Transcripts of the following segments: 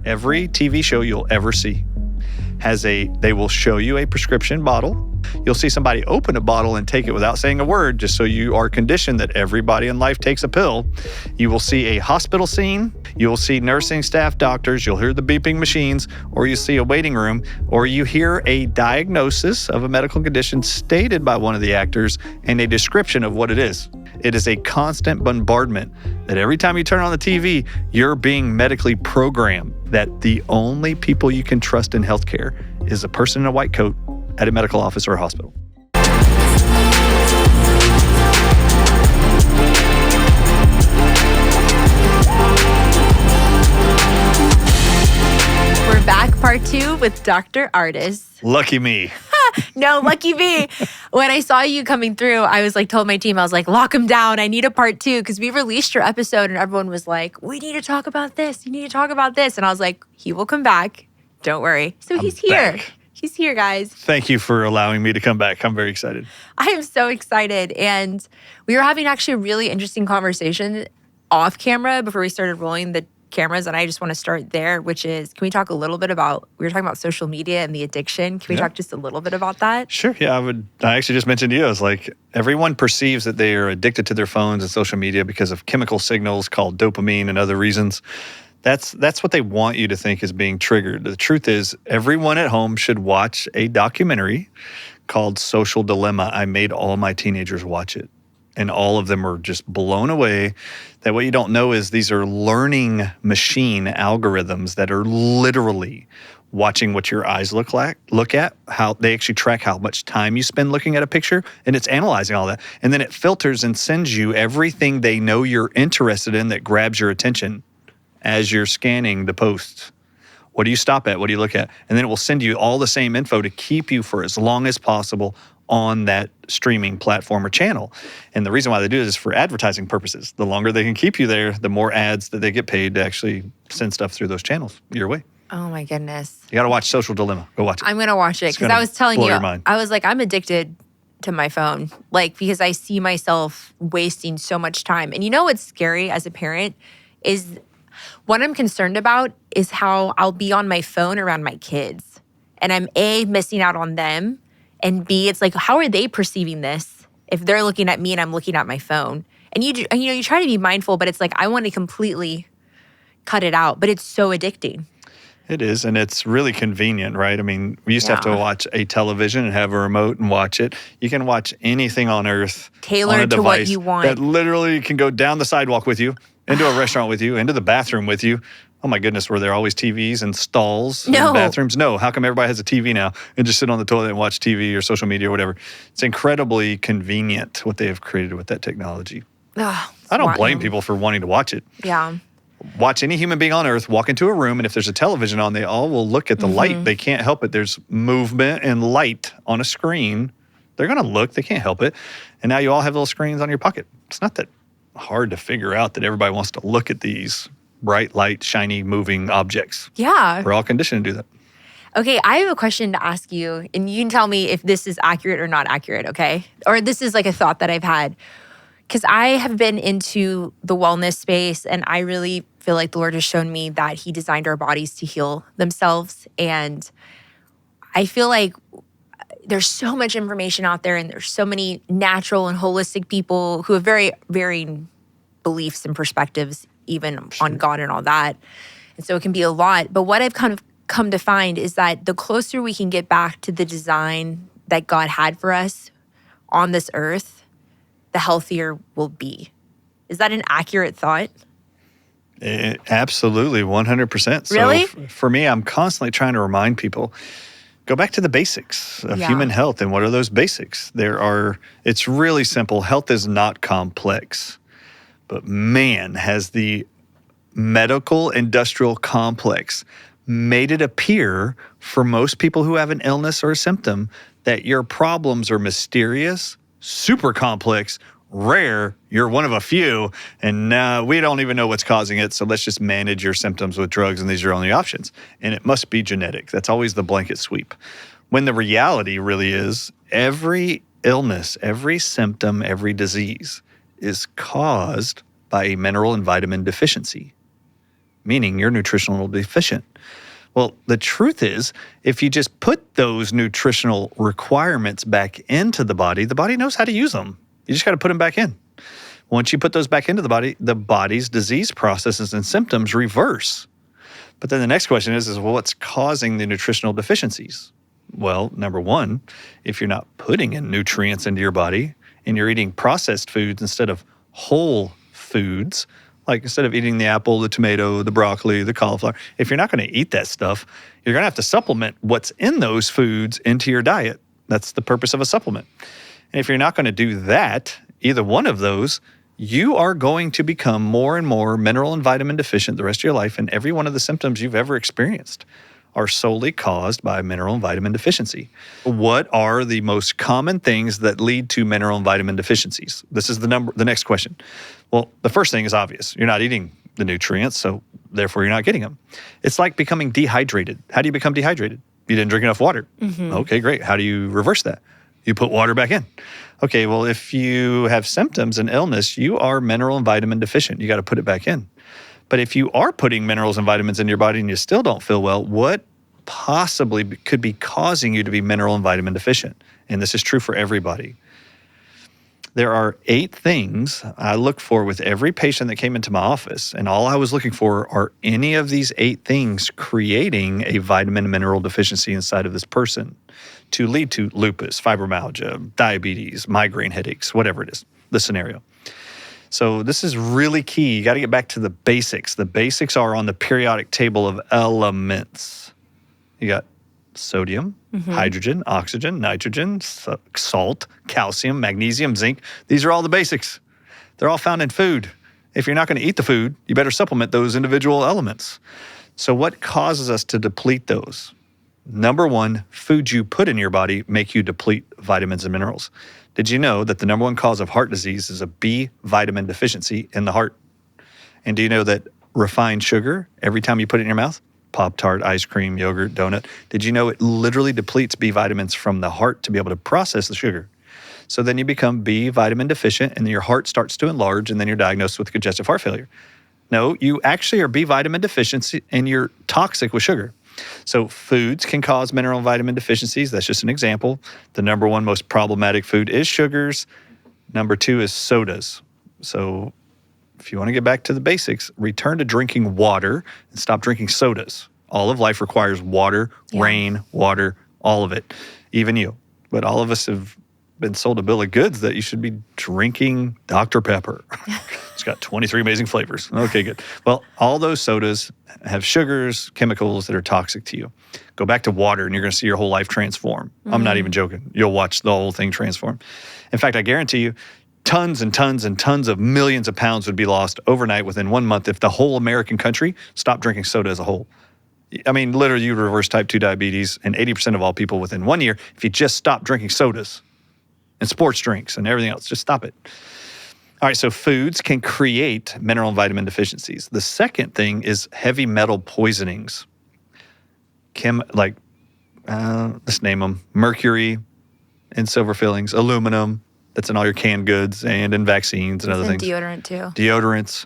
every TV show you'll ever see they will show you a prescription bottle. You'll see somebody open a bottle and take it without saying a word, just so you are conditioned that everybody in life takes a pill. You will see a hospital scene. You'll see nursing staff, doctors. You'll hear the beeping machines, or you see a waiting room, or you hear a diagnosis of a medical condition stated by one of the actors and a description of what it is. It is a constant bombardment that every time you turn on the TV, you're being medically programmed that the only people you can trust in healthcare is a person in a white coat at a medical office or a hospital. We're back, part 2 with Dr. Ardis. Lucky me. No, lucky me. When I saw you coming through, I was like, told my team, I was like, lock him down. I need a part 2 because we released your episode and everyone was like, we need to talk about this. You need to talk about this. And I was like, he will come back. Don't worry. So he's here. Back. He's here, guys. Thank you for allowing me to come back. I'm very excited. I am so excited. And we were having actually a really interesting conversation off camera before we started rolling the cameras. And I just want to start there, which is, can we talk a little bit about, we were talking about social media and the addiction. Can we talk just a little bit about that? Sure. Yeah, I actually just mentioned to you, I was like, everyone perceives that they are addicted to their phones and social media because of chemical signals called dopamine and other reasons. That's what they want you to think is being triggered. The truth is, everyone at home should watch a documentary called Social Dilemma. I made all my teenagers watch it, and all of them are just blown away that what you don't know is these are learning machine algorithms that are literally watching what your eyes look at, how they actually track how much time you spend looking at a picture, and it's analyzing all that. And then it filters and sends you everything they know you're interested in that grabs your attention as you're scanning the posts. What do you stop at? What do you look at? And then it will send you all the same info to keep you for as long as possible on that streaming platform or channel. And the reason why they do it is for advertising purposes. The longer they can keep you there, the more ads that they get paid to actually send stuff through those channels your way. Oh my goodness. You got to watch Social Dilemma. Go watch it. I'm going to watch it because I was telling you, I was like, I'm addicted to my phone, like, because I see myself wasting so much time. And you know what's scary as a parent is what I'm concerned about is how I'll be on my phone around my kids. And I'm A, missing out on them. And B, it's like, how are they perceiving this if they're looking at me and I'm looking at my phone? And you try to be mindful, but it's like, I want to completely cut it out. But it's so addicting. It is, and it's really convenient, right? I mean, we used to have to watch a television and have a remote and watch it. You can watch anything on earth tailored on a to device what you want. that literally can go down the sidewalk with you, into a restaurant with you, into the bathroom with you. Oh my goodness, were there always TVs and stalls in bathrooms? No. How come everybody has a TV now and just sit on the toilet and watch TV or social media or whatever? It's incredibly convenient what they have created with that technology. I don't blame people for wanting to watch it. Yeah. Watch any human being on earth walk into a room, and if there's a television on, they all will look at the light. They can't help it. There's movement and light on a screen. They're going to look. They can't help it. And now you all have little screens on your pocket. It's not that hard to figure out that everybody wants to look at these bright, light, shiny, moving objects. Yeah. We're all conditioned to do that. Okay, I have a question to ask you, and you can tell me if this is accurate or not accurate, okay? Or this is like a thought that I've had. Because I have been into the wellness space, and I really feel like the Lord has shown me that He designed our bodies to heal themselves. And I feel like there's so much information out there, and there's so many natural and holistic people who have very varying beliefs and perspectives, even on God and all that. And so it can be a lot. But what I've kind of come to find is that the closer we can get back to the design that God had for us on this earth, the healthier we'll be. Is that an accurate thought? Absolutely, 100%. Really? So for me, I'm constantly trying to remind people, go back to the basics of human health. And what are those basics? It's really simple. Health is not complex. But man, has the medical industrial complex made it appear for most people who have an illness or a symptom that your problems are mysterious, super complex, rare, you're one of a few, and we don't even know what's causing it, so let's just manage your symptoms with drugs, and these are your only options. And it must be genetic. That's always the blanket sweep. When the reality really is, every illness, every symptom, every disease is caused by a mineral and vitamin deficiency. meaning you're nutritional deficient. Well, the truth is, if you just put those nutritional requirements back into the body knows how to use them. You just got to put them back in. Once you put those back into the body's disease processes and symptoms reverse. But then the next question is well, what's causing the nutritional deficiencies? Well, number one, if you're not putting in nutrients into your body and you're eating processed foods instead of whole foods, like instead of eating the apple, the tomato, the broccoli, the cauliflower, if you're not going to eat that stuff, you're going to have to supplement what's in those foods into your diet. That's the purpose of a supplement. And if you're not going to do that, either one of those, you are going to become more and more mineral and vitamin deficient the rest of your life, and every one of the symptoms you've ever experienced are solely caused by mineral and vitamin deficiency. What are the most common things that lead to mineral and vitamin deficiencies? This is the next question. Well, the first thing is obvious. You're not eating the nutrients, so therefore you're not getting them. It's like becoming dehydrated. How do you become dehydrated? You didn't drink enough water. Mm-hmm. Okay, great. How do you reverse that? You put water back in. Okay, well, if you have symptoms and illness, you are mineral and vitamin deficient. You got to put it back in. But if you are putting minerals and vitamins into your body and you still don't feel well, what possibly could be causing you to be mineral and vitamin deficient? And this is true for everybody. There are 8 things I look for with every patient that came into my office, and all I was looking for are any of these 8 things creating a vitamin and mineral deficiency inside of this person to lead to lupus, fibromyalgia, diabetes, migraine headaches, whatever it is, the scenario. So this is really key. You got to get back to the basics. The basics are on the periodic table of elements. You got sodium, hydrogen, oxygen, nitrogen, salt, calcium, magnesium, zinc. These are all the basics. They're all found in food. If you're not going to eat the food, you better supplement those individual elements. So what causes us to deplete those? Number one, foods you put in your body make you deplete vitamins and minerals. Did you know that the number one cause of heart disease is a B vitamin deficiency in the heart? And do you know that refined sugar, every time you put it in your mouth, Pop-Tart, ice cream, yogurt, donut, did you know it literally depletes B vitamins from the heart to be able to process the sugar? So then you become B vitamin deficient and your heart starts to enlarge and then you're diagnosed with congestive heart failure. No, you actually are B vitamin deficiency and you're toxic with sugar. So foods can cause mineral and vitamin deficiencies. That's just an example. The number one most problematic food is sugars. Number 2 is sodas. So if you want to get back to the basics, return to drinking water and stop drinking sodas. All of life requires water, rain, water, all of it, even you. But all of us have been sold a bill of goods that you should be drinking Dr. Pepper. It's got 23 amazing flavors. Okay, good. Well, all those sodas have sugars, chemicals that are toxic to you. Go back to water and you're going to see your whole life transform. I'm not even joking. You'll watch the whole thing transform. In fact, I guarantee you, tons and tons and tons of millions of pounds would be lost overnight within 1 month if the whole American country stopped drinking soda as a whole. I mean, literally, you reverse type 2 diabetes and 80% of all people within 1 year if you just stop drinking sodas and sports drinks and everything else. Just stop it. All right, so foods can create mineral and vitamin deficiencies. The second thing is heavy metal poisonings. Let's name them. Mercury in silver fillings, aluminum, that's in all your canned goods and in vaccines and other things. Deodorant too. Deodorants.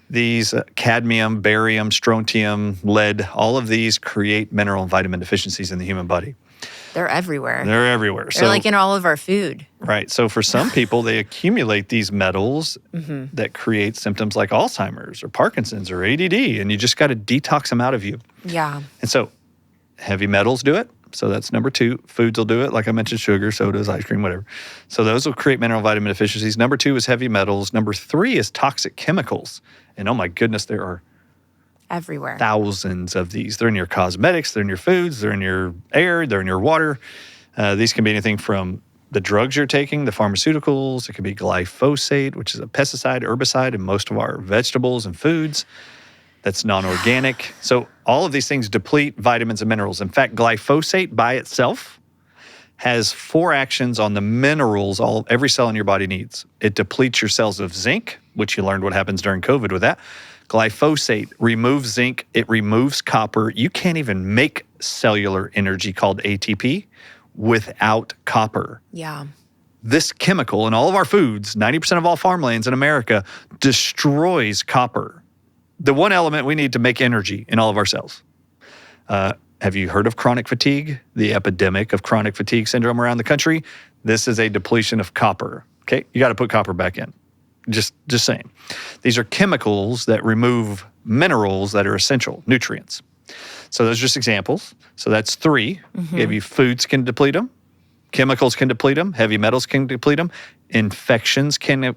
These cadmium, barium, strontium, lead, all of these create mineral and vitamin deficiencies in the human body. They're everywhere. They're everywhere. They're like in all of our food. Right. So for some people, they accumulate these metals that create symptoms like Alzheimer's or Parkinson's or ADD, and you just got to detox them out of you. Yeah. And so heavy metals do it. So that's number 2. Foods will do it. Like I mentioned, sugar, sodas, ice cream, whatever. So those will create mineral and vitamin deficiencies. Number 2 is heavy metals. Number 3 is toxic chemicals. And oh my goodness, there are everywhere. Thousands of these. They're in your cosmetics, they're in your foods, they're in your air, they're in your water. These can be anything from the drugs you're taking, the pharmaceuticals. It could be glyphosate, which is a pesticide, herbicide in most of our vegetables and foods. That's non-organic. So all of these things deplete vitamins and minerals. In fact, glyphosate by itself has 4 actions on the minerals every cell in your body needs. It depletes your cells of zinc, which you learned what happens during COVID with that. Glyphosate removes zinc. It removes copper. You can't even make cellular energy called ATP without copper. Yeah. This chemical in all of our foods, 90% of all farmlands in America, destroys copper. the one element we need to make energy in all of our cells. Have you heard of chronic fatigue? The epidemic of chronic fatigue syndrome around the country? This is a depletion of copper. Okay, you got to put copper back in. Just saying. These are chemicals that remove minerals that are essential, nutrients. So those are just examples. So that's 3. Maybe foods can deplete them. Chemicals can deplete them. Heavy metals can deplete them. Infections can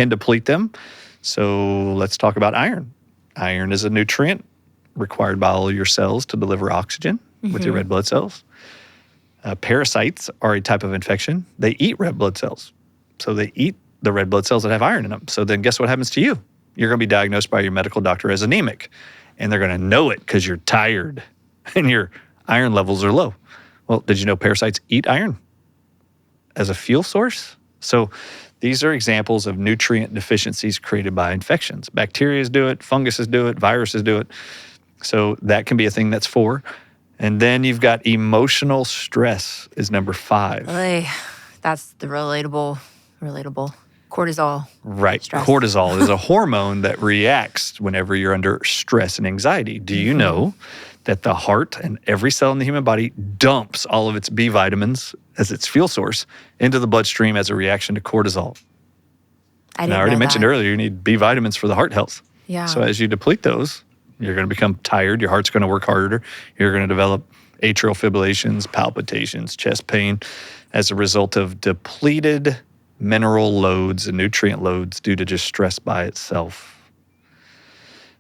deplete them. So let's talk about iron. Iron is a nutrient required by all your cells to deliver oxygen with your red blood cells. Parasites are a type of infection. They eat red blood cells. So they eat the red blood cells that have iron in them. So then guess what happens to you? You're going to be diagnosed by your medical doctor as anemic. And they're going to know it because you're tired and your iron levels are low. Well, did you know parasites eat iron as a fuel source? So these are examples of nutrient deficiencies created by infections. Bacteria do it, funguses do it, viruses do it. So that can be a thing that's 4. And then you've got emotional stress is number 5. Oy, that's the relatable. Cortisol. Right. Stress. Cortisol is a hormone that reacts whenever you're under stress and anxiety. Do you know that the heart and every cell in the human body dumps all of its B vitamins as its fuel source into the bloodstream as a reaction to cortisol? I already mentioned earlier, you need B vitamins for the heart health. Yeah. So as you deplete those, you're going to become tired. Your heart's going to work harder. You're going to develop atrial fibrillations, palpitations, chest pain as a result of depleted mineral loads and nutrient loads due to just stress by itself.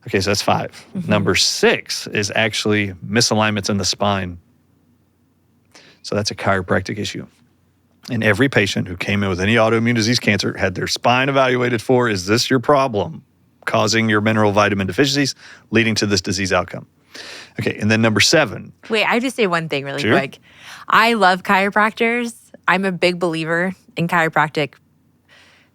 Okay, so that's 5. Number 6 is actually misalignments in the spine. So that's a chiropractic issue. And every patient who came in with any autoimmune disease cancer had their spine evaluated for, is this your problem? Causing your mineral vitamin deficiencies, leading to this disease outcome. Okay, and then number 7. Wait, I just say one thing really quick. I love chiropractors. I'm a big believer in chiropractic.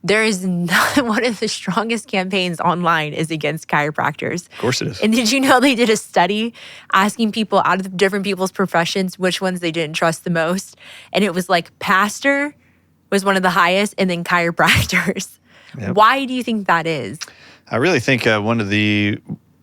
There is not one of the strongest campaigns online is against chiropractors. Of course it is. And did you know they did a study asking people out of different people's professions which ones they didn't trust the most? And it was like pastor was one of the highest and then chiropractors. Yep. Why do you think that is? I really think one of the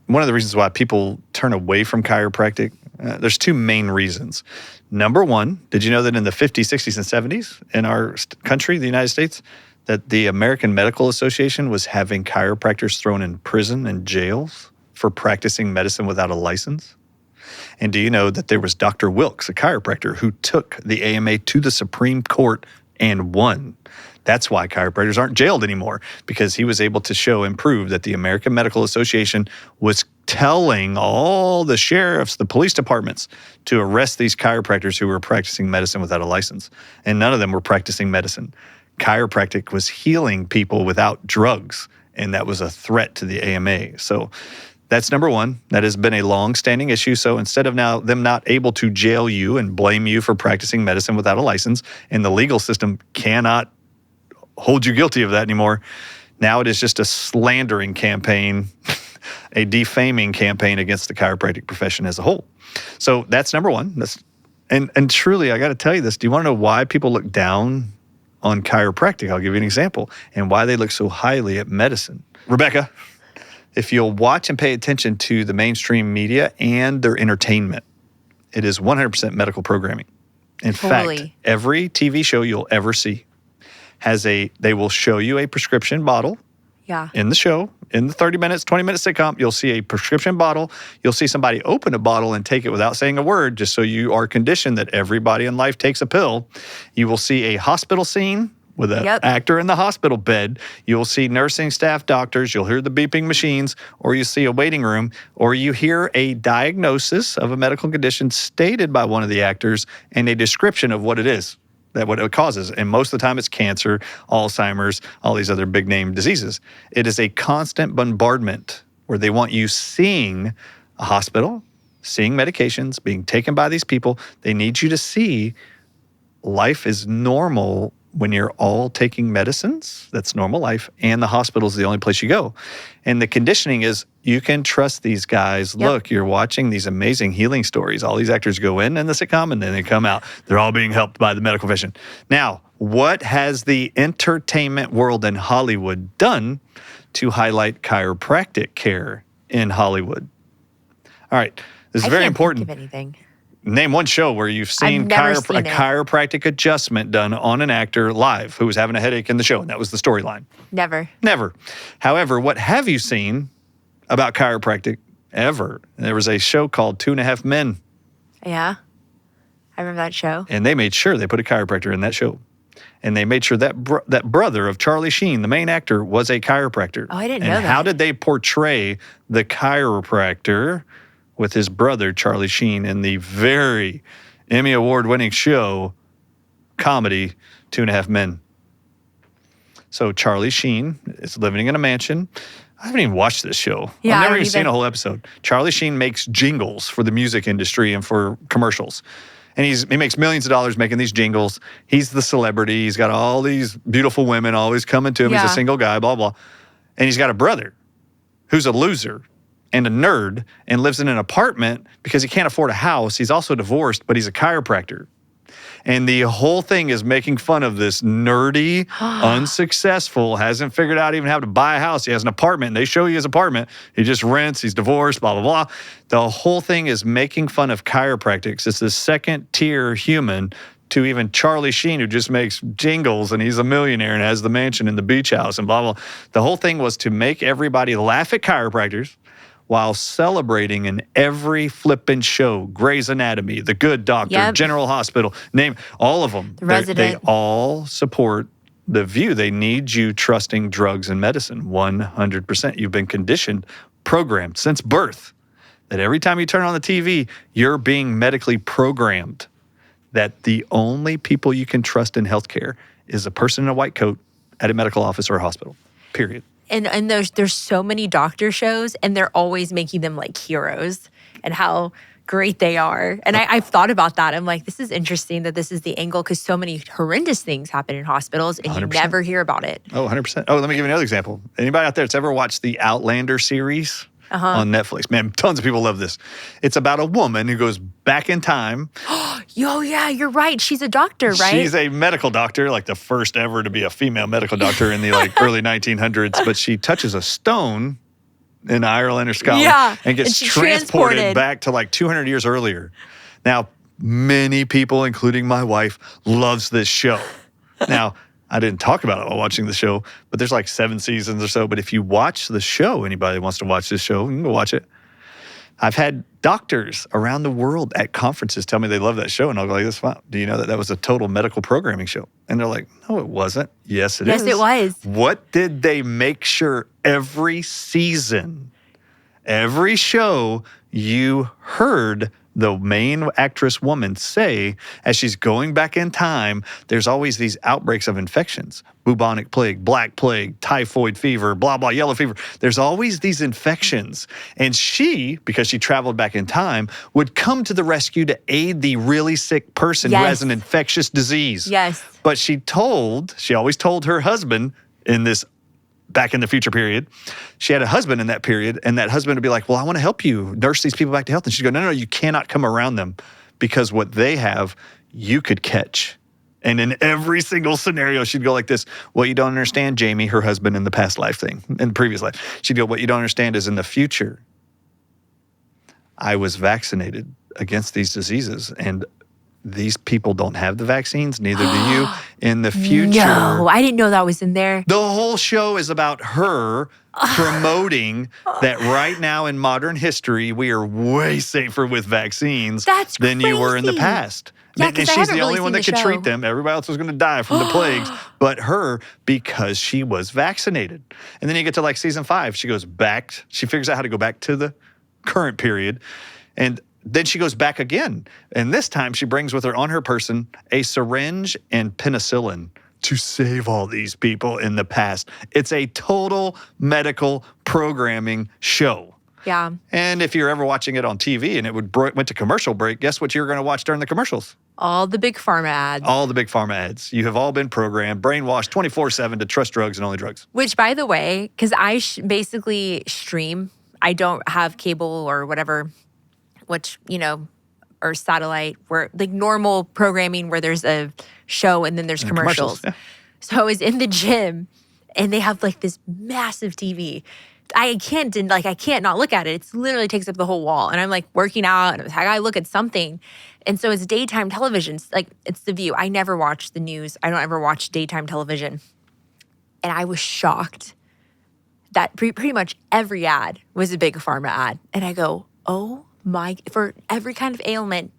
reasons why people turn away from chiropractic, there's 2 main reasons. Number 1, did you know that in the 50s, 60s, and 70s in our country, the United States, that the American Medical Association was having chiropractors thrown in prison and jails for practicing medicine without a license? And do you know that there was Dr. Wilkes, a chiropractor, who took the AMA to the Supreme Court and won? That's why chiropractors aren't jailed anymore, because he was able to show and prove that the American Medical Association was telling all the sheriffs, the police departments, to arrest these chiropractors who were practicing medicine without a license. And none of them were practicing medicine. Chiropractic was healing people without drugs, and that was a threat to the AMA. So that's number 1. That has been a long-standing issue. So instead of now them not able to jail you and blame you for practicing medicine without a license, and the legal system cannot hold you guilty of that anymore, now it is just a slandering campaign, a defaming campaign against the chiropractic profession as a whole. So that's number 1. And truly, I got to tell you this. Do you want to know why people look down on chiropractic? I'll give you an example, and why they look so highly at medicine. Rebecca, if you'll watch and pay attention to the mainstream media and their entertainment, it is 100% medical programming. In fact, every TV show you'll ever see they will show you a prescription bottle. Yeah. In the show, in the 30 minutes, 20-minute sitcom, you'll see a prescription bottle. You'll see somebody open a bottle and take it without saying a word, just so you are conditioned that everybody in life takes a pill. You will see a hospital scene with an actor in the hospital bed. You'll see nursing staff, doctors. You'll hear the beeping machines, or you see a waiting room, or you hear a diagnosis of a medical condition stated by one of the actors and a description of what it is. What it causes. And most of the time it's cancer, Alzheimer's, all these other big name diseases. It is a constant bombardment where they want you seeing a hospital, seeing medications being taken by these people. They need you to see life is normal when you're all taking medicines. That's normal life. And the hospital is the only place you go. And the conditioning is you can trust these guys. Yep. Look, you're watching these amazing healing stories. All these actors go in the sitcom and then they come out. They're all being helped by the medical profession. Now, what has the entertainment world in Hollywood done to highlight chiropractic care? in Hollywood. All right. This is very important. Think of anything. Name one show where you've seen, I've never seen a it. chiropractic adjustment done on an actor live who was having a headache in the show, and that was the storyline. Never. Never. However, what have you seen about chiropractic ever? There was a show called 2.5 Men, Yeah. I remember that show. and they made sure they put a chiropractor in that show. And they made sure that that brother of Charlie Sheen, the main actor, was a chiropractor. Oh, I didn't know And that. how did they portray the chiropractor with his brother, Charlie Sheen, in the very Emmy Award-winning show, comedy, 2.5 Men? So Charlie Sheen is living in a mansion. I haven't even watched this show. Yeah, I've I never don't even seen either. a whole episode. Charlie Sheen makes jingles for the music industry and for commercials. And he makes millions of dollars making these jingles. He's the celebrity. He's got all these beautiful women always coming to him. He's Yeah. a single guy, blah, blah. And he's got a brother who's a loser and a nerd and lives in an apartment because he can't afford a house. He's also divorced, but he's a chiropractor. And the whole thing is making fun of this nerdy, unsuccessful, hasn't figured out even how to buy a house. He has an apartment, and they show you his apartment. He just rents, he's divorced, blah, blah, blah. The whole thing is making fun of chiropractics. It's the second-tier human to even Charlie Sheen, who just makes jingles, and he's a millionaire and has the mansion and the beach house and blah, blah. The whole thing was to make everybody laugh at chiropractors while celebrating in every flippin' show, Grey's Anatomy, The Good Doctor, Yep. General Hospital, name all of them. The Resident. They all support the view. They need you trusting drugs and medicine 100%. You've been conditioned, programmed since birth that every time you turn on the TV, you're being medically programmed that the only people you can trust in healthcare is a person in a white coat at a medical office or a hospital, period. And there's so many doctor shows, and they're always making them like heroes and how great they are. And I've thought about that. I'm like, this is interesting that this is the angle because so many horrendous things happen in hospitals and 100%. you never hear about it. Oh, 100%. Oh, let me give you another example. Anybody out there that's ever watched the Outlander series on Netflix? Man, tons of people love this. It's about a woman who goes back in time. Oh, yeah, you're right. She's a doctor, right? She's a medical doctor, like the first ever to be a female medical doctor in the early 1900s. But she touches a stone in Ireland or Scotland and gets she's transported back to like 200 years earlier. Now, many people, including my wife, loves this show. Now, I didn't talk about it while watching the show, but there's like 7 seasons or so. But if you watch the show, anybody wants to watch this show, you can go watch it. I've had doctors around the world at conferences tell me they love that show. And I'll go like this, wow, do you know that that was a total medical programming show? And they're like, no, it wasn't. Yes, it is. Yes, it was. What did they make sure every season, every show you heard the main actress woman say as she's going back in time, there's always these outbreaks of infections, bubonic plague, black plague, typhoid fever, blah, blah, yellow fever. There's always these infections. And she, because she traveled back in time, would come to the rescue to aid the really sick person who has an infectious disease. Yes. But she always told her husband in this back in the future period, she had a husband in that period, and that husband would be like, well, I want to help you nurse these people back to health. And she'd go, no, you cannot come around them because what they have, you could catch. And in every single scenario, she'd go like this, what you don't understand, Jamie, her husband in the past life thing, in the previous life. She'd go, what you don't understand is in the future, I was vaccinated against these diseases, and these people don't have the vaccines, neither do you. In the future, No, I didn't know that was in there. the whole show is about her promoting that right now in modern history, we are way safer with vaccines than you were in the crazy. past. Yeah, And 'cause I she's haven't the really only one seen that the could show. treat them. Everybody else was going to die from the plagues, but her because she was vaccinated. And then you get to like season 5, she goes back. She figures out how to go back to the current period, and then she goes back again. And this time she brings with her on her person a syringe and penicillin to save all these people in the past. It's a total medical programming show. Yeah. And if you're ever watching it on TV and it went to commercial break, guess what you're going to watch during the commercials? All the big pharma ads. All the big pharma ads. You have all been programmed, brainwashed 24/7 to trust drugs and only drugs. Which, by the way, because I basically stream, I don't have cable or whatever, which, or satellite, where like normal programming where there's a show and then there's commercials. Yeah. So I was in the gym and they have like this massive TV. I can't not look at it. It literally takes up the whole wall. And I'm like working out and I gotta look at something. And so it's daytime television. Like it's The View. I never watch the news. I don't ever watch daytime television. And I was shocked that pretty much every ad was a big pharma ad. And I go, oh my, for every kind of ailment.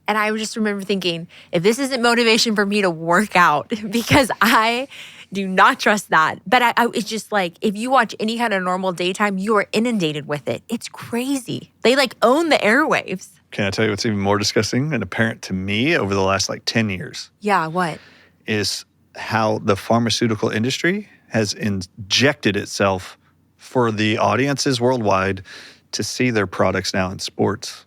And I just remember thinking, if this isn't motivation for me to work out, because I do not trust that. But it's just like, if you watch any kind of normal daytime, you are inundated with it. It's crazy. They like own the airwaves. Can I tell you what's even more disgusting and apparent to me over the last like 10 years? Yeah, what? Is how the pharmaceutical industry has injected itself for the audiences worldwide to see their products now in sports,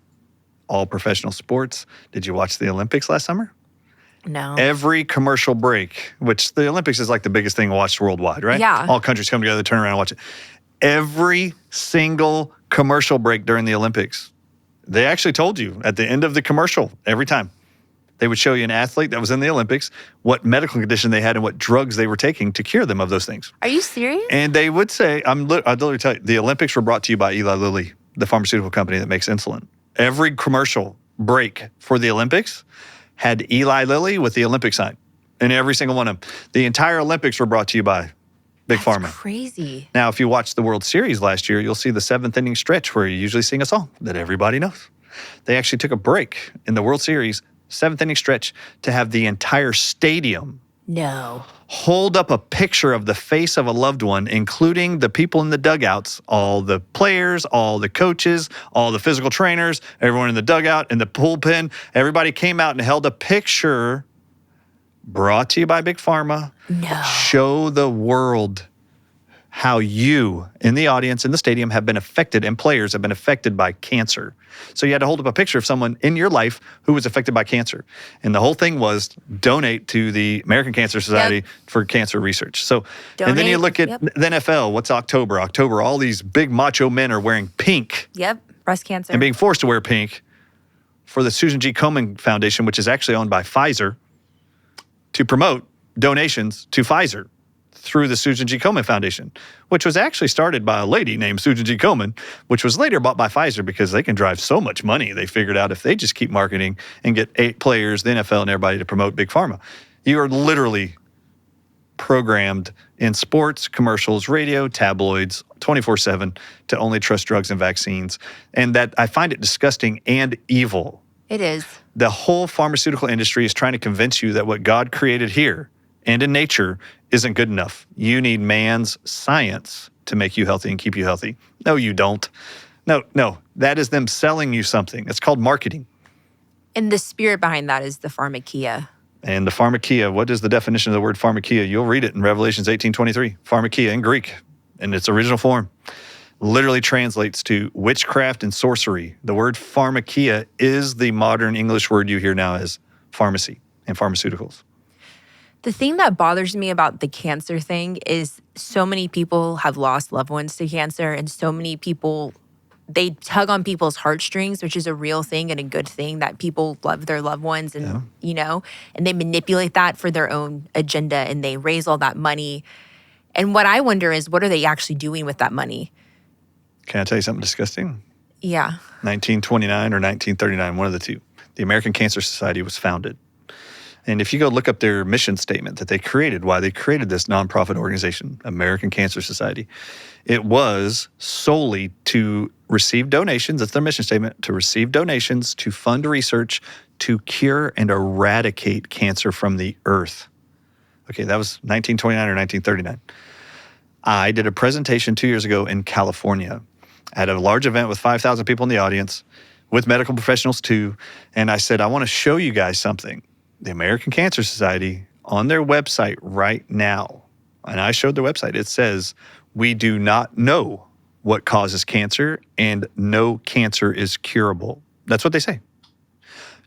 all professional sports. Did you watch the Olympics last summer? No. Every commercial break, which the Olympics is like the biggest thing watched worldwide, right? Yeah. All countries come together, turn around and watch it. Every single commercial break during the Olympics, they actually told you at the end of the commercial, every time, they would show you an athlete that was in the Olympics, what medical condition they had and what drugs they were taking to cure them of those things. Are you serious? And they would say, I'll literally tell you, the Olympics were brought to you by Eli Lilly, the pharmaceutical company that makes insulin. Every commercial break for the Olympics had Eli Lilly with the Olympic sign in every single one of them. The entire Olympics were brought to you by Big Pharma. That's crazy. Now, if you watched the World Series last year, you'll see the 7th inning stretch where you usually sing a song that everybody knows. They actually took a break in the World Series, 7th inning stretch, to have the entire stadium hold up a picture of the face of a loved one, including the people in the dugouts, all the players, all the coaches, all the physical trainers, everyone in the dugout, in the bullpen. Everybody came out and held a picture brought to you by Big Pharma. No. Show the world how you in the audience in the stadium have been affected and players have been affected by cancer. So you had to hold up a picture of someone in your life who was affected by cancer. And the whole thing was donate to the American Cancer Society for cancer research. So, and then you look at the NFL, what's October? October, all these big macho men are wearing pink. Yep, breast cancer. And being forced to wear pink for the Susan G. Komen Foundation, which is actually owned by Pfizer, to promote donations to Pfizer through the Susan G. Komen Foundation, which was actually started by a lady named Susan G. Komen, which was later bought by Pfizer because they can drive so much money. They figured out if they just keep marketing and get 8 players, the NFL and everybody to promote Big Pharma. You are literally programmed in sports, commercials, radio, tabloids, 24/7 to only trust drugs and vaccines. And that I find it disgusting and evil. It is. The whole pharmaceutical industry is trying to convince you that what God created here and in nature isn't good enough. You need man's science to make you healthy and keep you healthy. No, you don't. No. That is them selling you something. It's called marketing. And the spirit behind that is the pharmakia. And the pharmakia, what is the definition of the word pharmakia? You'll read it in Revelations 18:23. Pharmakia in Greek, in its original form, literally translates to witchcraft and sorcery. The word pharmakia is the modern English word you hear now as pharmacy and pharmaceuticals. The thing that bothers me about the cancer thing is so many people have lost loved ones to cancer, and so many people, they tug on people's heartstrings, which is a real thing and a good thing, that people love their loved ones and, and they manipulate that for their own agenda and they raise all that money. And what I wonder is, what are they actually doing with that money? Can I tell you something disgusting? Yeah. 1929 or 1939, one of the two. The American Cancer Society was founded. And if you go look up their mission statement that they created, why they created this nonprofit organization, American Cancer Society, it was solely to receive donations. That's their mission statement, to receive donations, to fund research, to cure and eradicate cancer from the earth. Okay, that was 1929 or 1939. I did a presentation 2 years ago in California at a large event with 5,000 people in the audience, with medical professionals too. And I said, I want to show you guys something. The American Cancer Society, on their website right now, and I showed their website, it says, we do not know what causes cancer and no cancer is curable. That's what they say.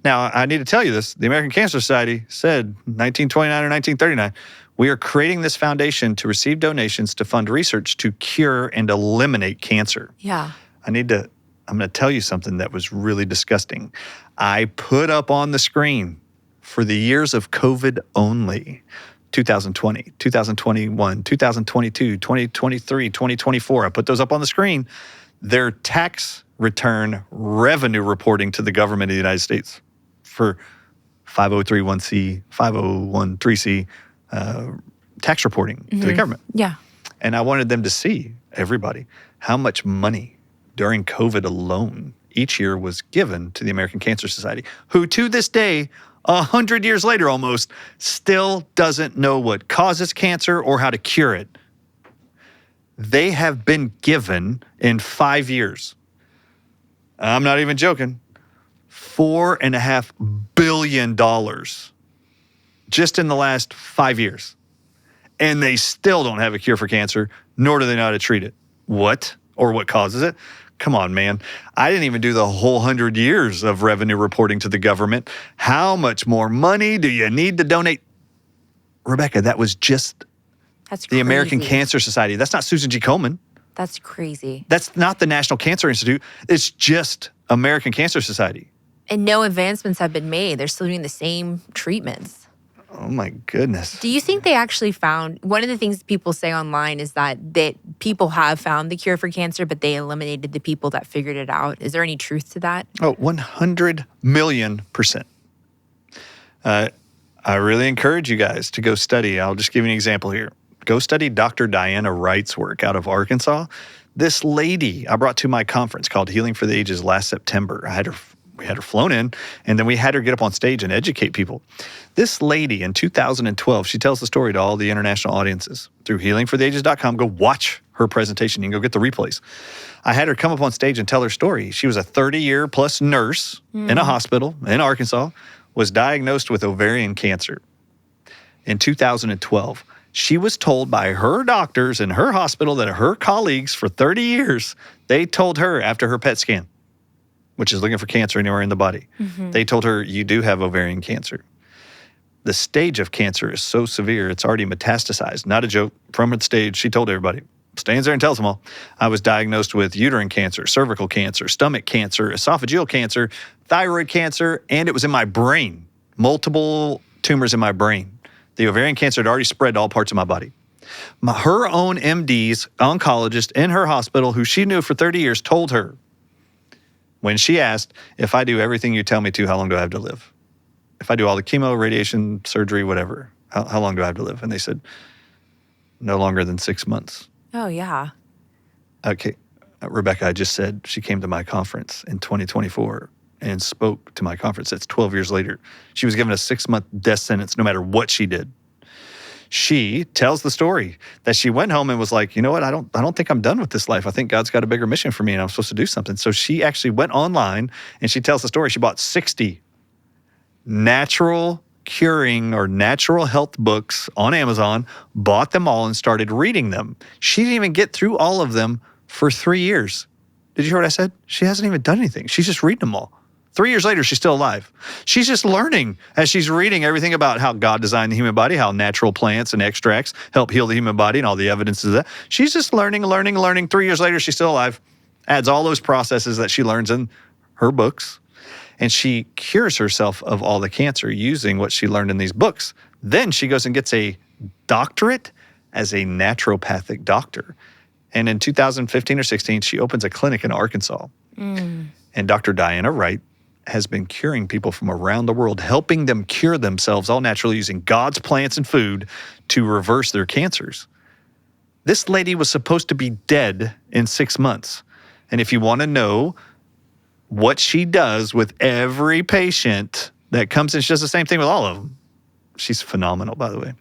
Now, I need to tell you this. The American Cancer Society said 1929 or 1939, we are creating this foundation to receive donations to fund research to cure and eliminate cancer. Yeah. I'm going to tell you something that was really disgusting. I put up on the screen, for the years of COVID only, 2020, 2021, 2022, 2023, 2024. I put those up on the screen. Their tax return revenue reporting to the government of the United States for 5031C, 5013C tax reporting to the government. Yeah. And I wanted them to see, everybody, how much money during COVID alone each year was given to the American Cancer Society, who to this day, 100 years later almost, still doesn't know what causes cancer or how to cure it. They have been given in 5 years, I'm not even joking, $4.5 billion just in the last 5 years. And they still don't have a cure for cancer, nor do they know how to treat it. What? Or what causes it? Come on, man. I didn't even do the whole 100 years of revenue reporting to the government. How much more money do you need to donate? Rebecca, that was just the American Cancer Society. That's not Susan G. Komen. That's crazy. That's not the National Cancer Institute. It's just American Cancer Society. And no advancements have been made. They're still doing the same treatments. Oh my goodness. Do you think they actually found, one of the things people say online is that people have found the cure for cancer, but they eliminated the people that figured it out. Is there any truth to that? Oh, 100 million %. I really encourage you guys to go study. I'll just give you an example here. Go study Dr. Diana Wright's work out of Arkansas. This lady I brought to my conference called Healing for the Ages last September. We had her flown in, and then we had her get up on stage and educate people. This lady in 2012, she tells the story to all the international audiences through healingfortheages.com. Go watch her presentation. You can go get the replays. I had her come up on stage and tell her story. She was a 30-year plus nurse in a hospital in Arkansas, was diagnosed with ovarian cancer in 2012. She was told by her doctors in her hospital that her colleagues for 30 years, they told her after her PET scan, which is looking for cancer anywhere in the body. They told her, you do have ovarian cancer. The stage of cancer is so severe, it's already metastasized. Not a joke. From the stage, she told everybody, stands there and tells them all, I was diagnosed with uterine cancer, cervical cancer, stomach cancer, esophageal cancer, thyroid cancer, and it was in my brain. Multiple tumors in my brain. The ovarian cancer had already spread to all parts of my body. Her own MDs, oncologist in her hospital, who she knew for 30 years, told her, when she asked, if I do everything you tell me to, how long do I have to live? If I do all the chemo, radiation, surgery, whatever, how long do I have to live? And they said, no longer than 6 months. Oh, yeah. Okay. Rebecca, I just said she came to my conference in 2024 and spoke to my conference. That's 12 years later. She was given a 6-month death sentence no matter what she did. She tells the story that she went home and was like, you know what, I don't think I'm done with this life. I think God's got a bigger mission for me and I'm supposed to do something. So she actually went online and she tells the story. She bought 60 natural curing or natural health books on Amazon, bought them all and started reading them. She didn't even get through all of them for 3 years. Did you hear what I said? She hasn't even done anything. She's just reading them all. 3 years later, she's still alive. She's just learning as she's reading everything about how God designed the human body, how natural plants and extracts help heal the human body and all the evidence of that. She's just learning. 3 years later, she's still alive. Adds all those processes that she learns in her books. And she cures herself of all the cancer using what she learned in these books. Then she goes and gets a doctorate as a naturopathic doctor. And in 2015 or 16, she opens a clinic in Arkansas. And Dr. Diana Wright has been curing people from around the world, helping them cure themselves all naturally using God's plants and food to reverse their cancers. This lady was supposed to be dead in 6 months. And if you want to know what she does with every patient that comes in, she does the same thing with all of them. She's phenomenal, by the way.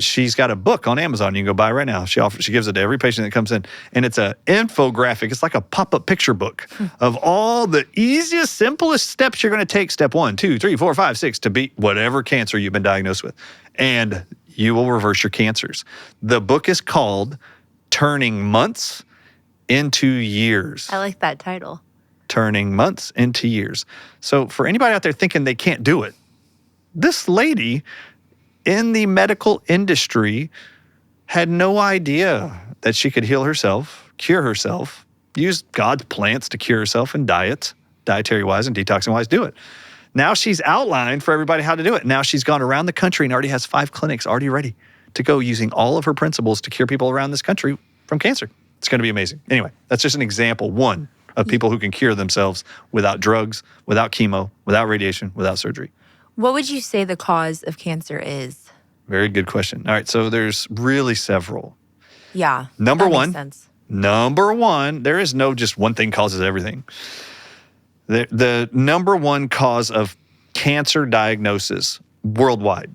She's got a book on Amazon you can go buy right now. She gives it to every patient that comes in. And it's an infographic. It's like a pop-up picture book of all the easiest, simplest steps you're going to take. Step 1, 2, 3, 4, 5, 6 to beat whatever cancer you've been diagnosed with. And you will reverse your cancers. The book is called Turning Months into Years. I like that title. Turning months into years. So for anybody out there thinking they can't do it, this lady in the medical industry had no idea that she could heal herself, cure herself, use God's plants to cure herself and dietary-wise and detoxing-wise do it. Now she's outlined for everybody how to do it. Now she's gone around the country and already has 5 clinics already ready to go using all of her principles to cure people around this country from cancer. It's going to be amazing. Anyway, that's just an example, one, of people who can cure themselves without drugs, without chemo, without radiation, without surgery. What would you say the cause of cancer is? Very good question. All right, so there's really several. Yeah. Number that one, makes sense. Number one, there is no just one thing causes everything. The number one cause of cancer diagnosis worldwide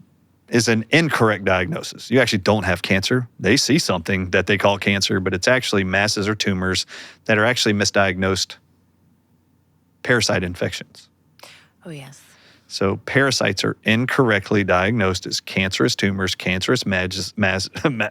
is an incorrect diagnosis. You actually don't have cancer. They see something that they call cancer, but it's actually masses or tumors that are actually misdiagnosed parasite infections. Oh, yes. So parasites are incorrectly diagnosed as cancerous tumors, cancerous masses. And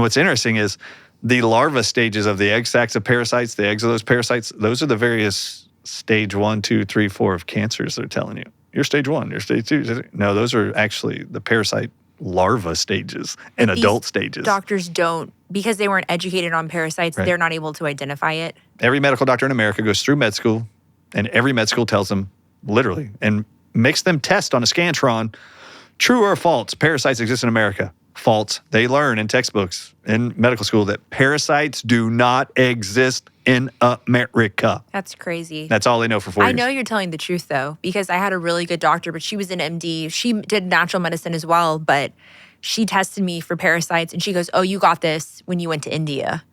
what's interesting is the larva stages of the egg sacs of parasites, the eggs of those parasites, those are the various stage 1, 2, 3, 4 of cancers they're telling you. You're stage 1, you're stage 2. No, those are actually the parasite larva stages and adult stages. Doctors don't, because they weren't educated on parasites, Right. They're not able to identify it. Every medical doctor in America goes through med school, and every med school tells them, literally, and makes them test on a Scantron, true or false, parasites exist in America. False. They learn in textbooks in medical school that parasites do not exist in America. That's crazy. That's all they know for 4 years. I know you're telling the truth, though, because I had a really good doctor, but she was an MD. She did natural medicine as well, but she tested me for parasites, and she goes, "Oh, you got this when you went to India."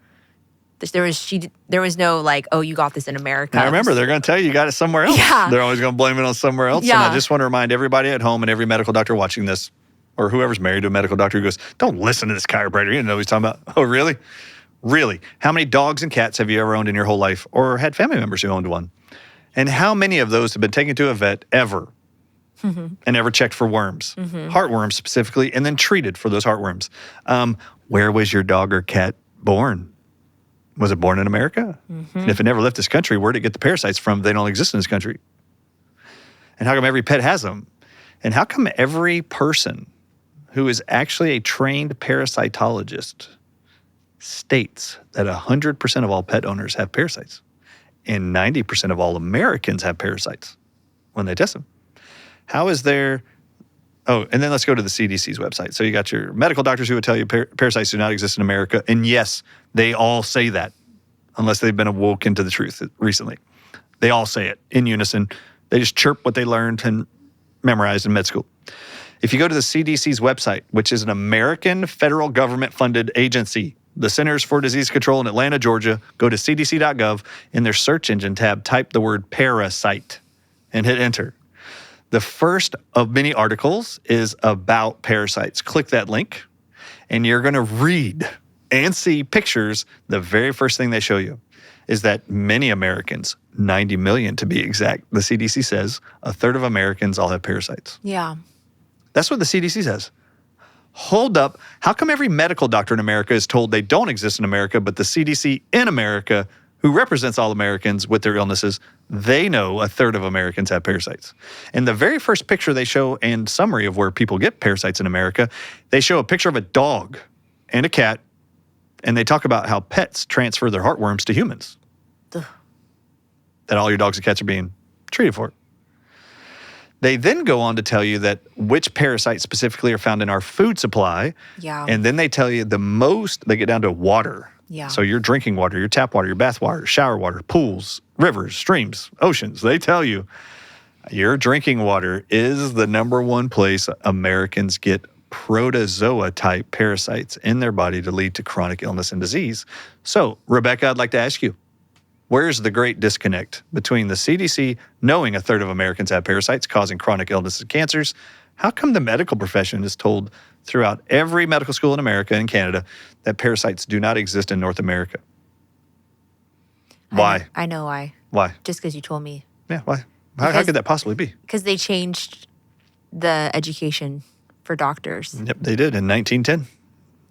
There was no like, "Oh, you got this in America." Now remember, they're going to tell you got it somewhere else. Yeah. They're always going to blame it on somewhere else. Yeah. And I just want to remind everybody at home and every medical doctor watching this, or whoever's married to a medical doctor who goes, don't listen to this chiropractor. You don't know what he's talking about. Oh, really? Really? How many dogs and cats have you ever owned in your whole life or had family members who owned one? And how many of those have been taken to a vet ever and ever checked for worms, heartworms specifically, and then treated for those heartworms? Where was your dog or cat born? Was it born in America? And if it never left this country, where did it get the parasites from? They don't exist in this country. And how come every pet has them? And how come every person who is actually a trained parasitologist states that 100% of all pet owners have parasites and 90% of all Americans have parasites when they test them? How is there... Oh, and then let's go to the CDC's website. So you got your medical doctors who would tell you parasites do not exist in America. And yes, they all say that, unless they've been awoken to the truth recently. They all say it in unison. They just chirp what they learned and memorized in med school. If you go to the CDC's website, which is an American federal government-funded agency, the Centers for Disease Control in Atlanta, Georgia, go to cdc.gov. In their search engine tab, type the word parasite and hit enter. The first of many articles is about parasites. Click that link, and you're going to read and see pictures. The very first thing they show you is that many Americans, 90 million to be exact, the CDC says, a third of Americans all have parasites. Yeah. That's what the CDC says. Hold up. How come every medical doctor in America is told they don't exist in America, but the CDC in America, who represents all Americans with their illnesses, they know a third of Americans have parasites? And the very first picture they show and summary of where people get parasites in America, they show a picture of a dog and a cat, and they talk about how pets transfer their heartworms to humans. Ugh. That all your dogs and cats are being treated for. They then go on to tell you that which parasites specifically are found in our food supply. Yeah. And then they tell you the most, they get down to water. Yeah. So your drinking water, your tap water, your bath water, shower water, pools, rivers, streams, oceans. They tell you your drinking water is the number one place Americans get protozoa-type parasites in their body to lead to chronic illness and disease. So, Rebecca, I'd like to ask you, where's the great disconnect between the CDC knowing a third of Americans have parasites causing chronic illnesses and cancers? How come the medical profession is told throughout every medical school in America and Canada that parasites do not exist in North America? Why? I know why. Why? Just because you told me. Yeah, why? How could that possibly be? Because they changed the education for doctors. Yep, they did in 1910.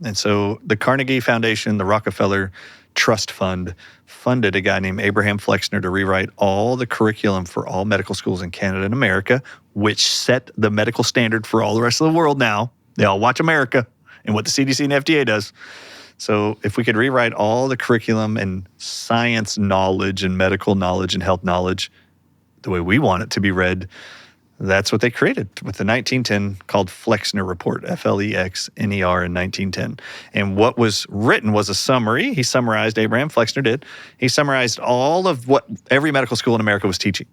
And so the Carnegie Foundation, the Rockefeller Trust Fund, funded a guy named Abraham Flexner to rewrite all the curriculum for all medical schools in Canada and America, which set the medical standard for all the rest of the world now. They all watch America and what the CDC and FDA does. So if we could rewrite all the curriculum and science knowledge and medical knowledge and health knowledge the way we want it to be read, that's what they created with the 1910 called Flexner Report, Flexner in 1910. And what was written was a summary. He summarized, Abraham Flexner did. He summarized all of what every medical school in America was teaching.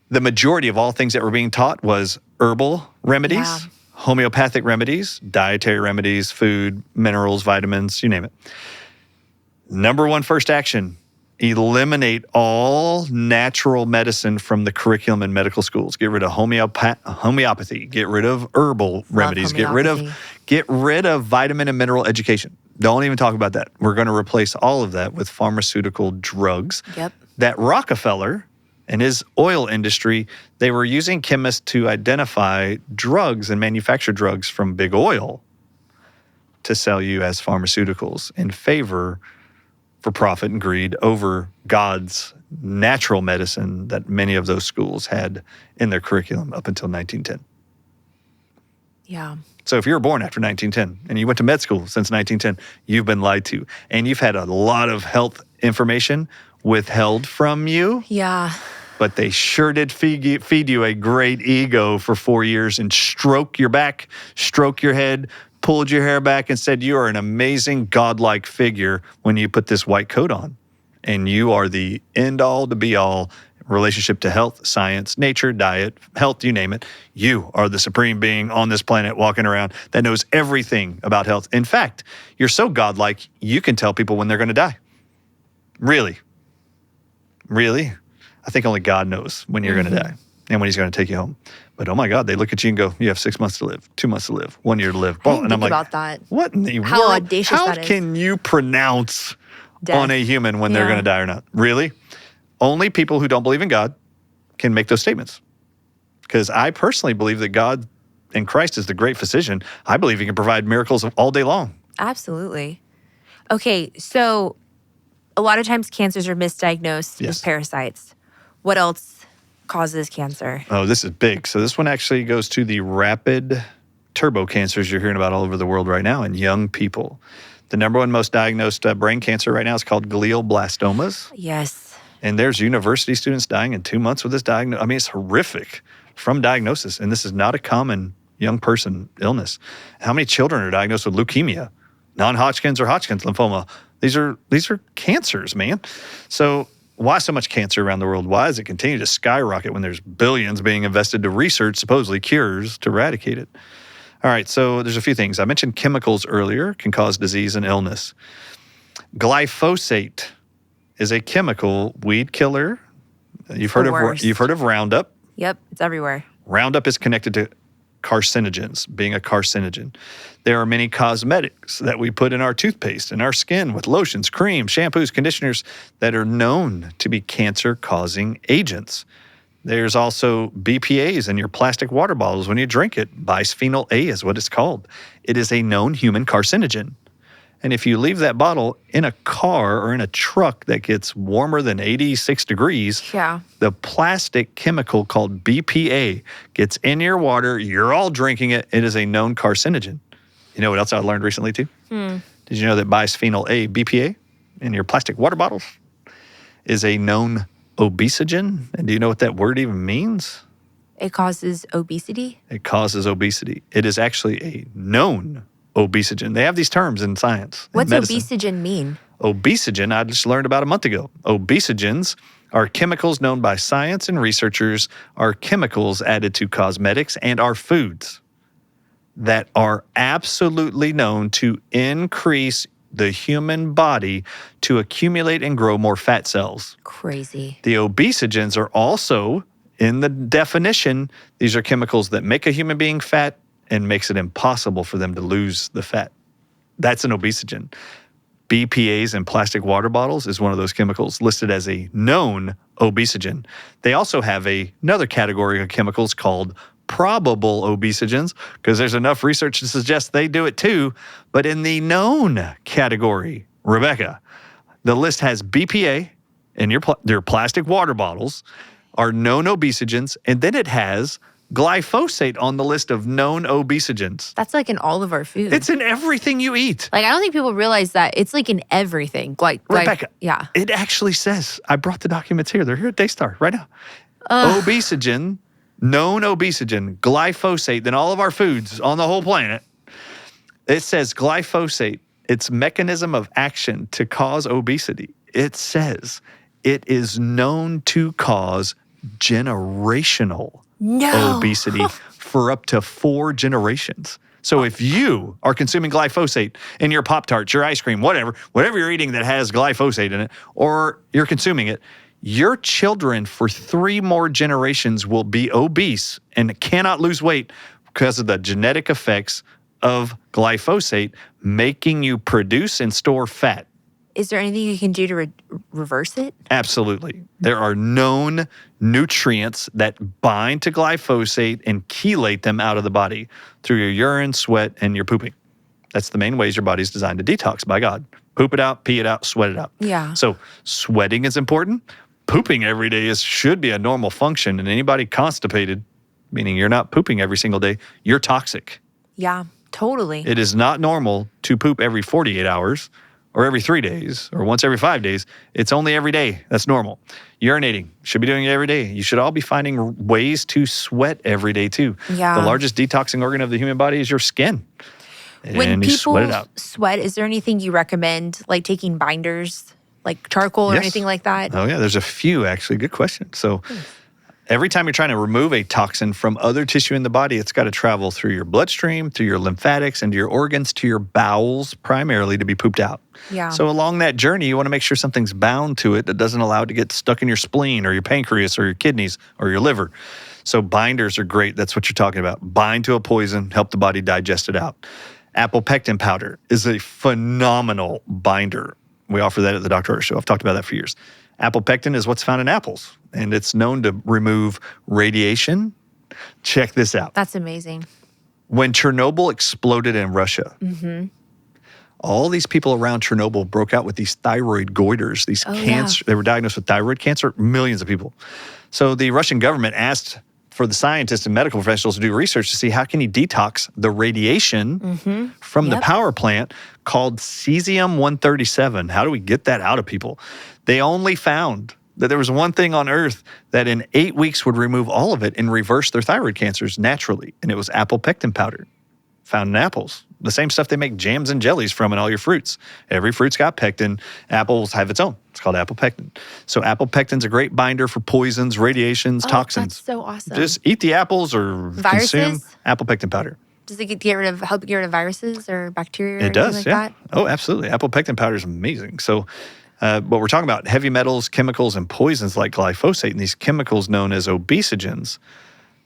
The majority of all things that were being taught was herbal remedies, homeopathic remedies, dietary remedies, food, minerals, vitamins, you name it. Number one first action, eliminate all natural medicine from the curriculum in medical schools. Get rid of homeopathy. Get rid of herbal remedies. Get rid of vitamin and mineral education. Don't even talk about that. We're going to replace all of that with pharmaceutical drugs. Yep. That Rockefeller and his oil industry, they were using chemists to identify drugs and manufacture drugs from big oil to sell you as pharmaceuticals in favor for profit and greed over God's natural medicine that many of those schools had in their curriculum up until 1910. Yeah. So if you were born after 1910 and you went to med school since 1910, you've been lied to. And you've had a lot of health information withheld from you. Yeah. But they sure did feed you a great ego for 4 years and stroke your back, stroke your head, pulled your hair back and said, you are an amazing godlike figure when you put this white coat on. And you are the end-all to be-all relationship to health, science, nature, diet, health, you name it. You are the supreme being on this planet walking around that knows everything about health. In fact, you're so godlike, you can tell people when they're going to die. Really? Really? I think only God knows when you're going to die and when he's going to take you home. But oh my God, they look at you and go, you have 6 months to live, 2 months to live, 1 year to live. I didn't and I'm think like, about that. What in the How world? audacious How that is. can you pronounce Death. on a human when they're Yeah. going to die or not? Really? Only people who don't believe in God can make those statements. Because I personally believe that God and Christ is the great physician. I believe he can provide miracles all day long. Absolutely. Okay, so a lot of times cancers are misdiagnosed as parasites. What else causes cancer? Oh, this is big. So this one actually goes to the rapid turbo cancers you're hearing about all over the world right now in young people. The number one most diagnosed brain cancer right now is called glioblastomas. Yes. And there's university students dying in 2 months with this diagnosis. I mean, it's horrific from diagnosis. And this is not a common young person illness. How many children are diagnosed with leukemia, non-Hodgkin's or Hodgkin's lymphoma? These are cancers, man. So why so much cancer around the world? Why does it continue to skyrocket when there's billions being invested to research supposedly cures to eradicate it? All right, so there's a few things. I mentioned chemicals earlier can cause disease and illness. Glyphosate is a chemical weed killer. You've heard of Roundup. Yep, it's everywhere. Roundup is connected to carcinogens, being a carcinogen. There are many cosmetics that we put in our toothpaste, in our skin with lotions, creams, shampoos, conditioners that are known to be cancer-causing agents. There's also BPAs in your plastic water bottles when you drink it. Bisphenol A is what it's called. It is a known human carcinogen. And if you leave that bottle in a car or in a truck that gets warmer than 86 degrees, the plastic chemical called BPA gets in your water. You're all drinking it. It is a known carcinogen. You know what else I learned recently too? Did you know that bisphenol A, BPA, in your plastic water bottles is a known obesogen? And do you know what that word even means? It causes obesity? It causes obesity. It is actually a known obesogen. They have these terms in science. What's obesogen mean? Obesogen, I just learned about a month ago. Obesogens are chemicals known by science and researchers are chemicals added to cosmetics and our foods that are absolutely known to increase the human body to accumulate and grow more fat cells. Crazy. The obesogens are also, in the definition, these are chemicals that make a human being fat and makes it impossible for them to lose the fat. That's an obesogen. BPAs in plastic water bottles is one of those chemicals listed as a known obesogen. They also have another category of chemicals called probable obesogens because there's enough research to suggest they do it too. But in the known category, Rebecca, the list has BPA in your plastic water bottles are known obesogens, and then it has glyphosate on the list of known obesogens. That's like in all of our food. It's in everything you eat. Like, I don't think people realize that it's like in everything. Rebecca, yeah. it actually says, I brought the documents here. They're here at Daystar right now. Obesogen, known obesogen, glyphosate, in all of our foods on the whole planet. It says glyphosate, its mechanism of action to cause obesity. It says it is known to cause generational obesity for up to 4 generations. So if you are consuming glyphosate in your Pop-Tarts, your ice cream, whatever you're eating that has glyphosate in it, or you're consuming it, your children for 3 more generations will be obese and cannot lose weight because of the genetic effects of glyphosate making you produce and store fat. Is there anything you can do to reverse it? Absolutely. There are known nutrients that bind to glyphosate and chelate them out of the body through your urine, sweat, and your pooping. That's the main ways your body's designed to detox by God. Poop it out, pee it out, sweat it out. Yeah. So sweating is important. Pooping every day should be a normal function. And anybody constipated, meaning you're not pooping every single day, you're toxic. Yeah, totally. It is not normal to poop every 48 hours or every 3 days or once every 5 days. It's only every day. That's normal. Urinating, should be doing it every day. You should all be finding ways to sweat every day too. Yeah. The largest detoxing organ of the human body is your skin. When and you people sweat it out. sweat, is there anything you recommend, like taking binders, like charcoal or Yes. anything like that? Oh yeah, there's a few actually. Good question. So every time you're trying to remove a toxin from other tissue in the body, it's got to travel through your bloodstream, through your lymphatics, into your organs, to your bowels primarily to be pooped out. Yeah. So along that journey, you want to make sure something's bound to it that doesn't allow it to get stuck in your spleen or your pancreas or your kidneys or your liver. So binders are great. That's what you're talking about. Bind to a poison, help the body digest it out. Apple pectin powder is a phenomenal binder. We offer that at the Dr. Ardis Show. I've talked about that for years. Apple pectin is what's found in apples, and it's known to remove radiation. Check this out. That's amazing. When Chernobyl exploded in Russia, all these people around Chernobyl broke out with these thyroid goiters, these cancer. They were diagnosed with thyroid cancer, millions of people. So the Russian government asked for the scientists and medical professionals to do research to see how can you detox the radiation from the power plant called cesium-137. How do we get that out of people? They only found that there was one thing on Earth that in 8 weeks would remove all of it and reverse their thyroid cancers naturally, and it was apple pectin powder found in apples. The same stuff they make jams and jellies from in all your fruits. Every fruit's got pectin. Apples have its own. It's called apple pectin. So apple pectin's a great binder for poisons, radiations, toxins. That's so awesome. Just eat the apples or consume apple pectin powder. Does it help get rid of viruses or bacteria or It does, anything like that? Oh, absolutely. Apple pectin powder is amazing. So what we're talking about, heavy metals, chemicals, and poisons like glyphosate, and these chemicals known as obesogens.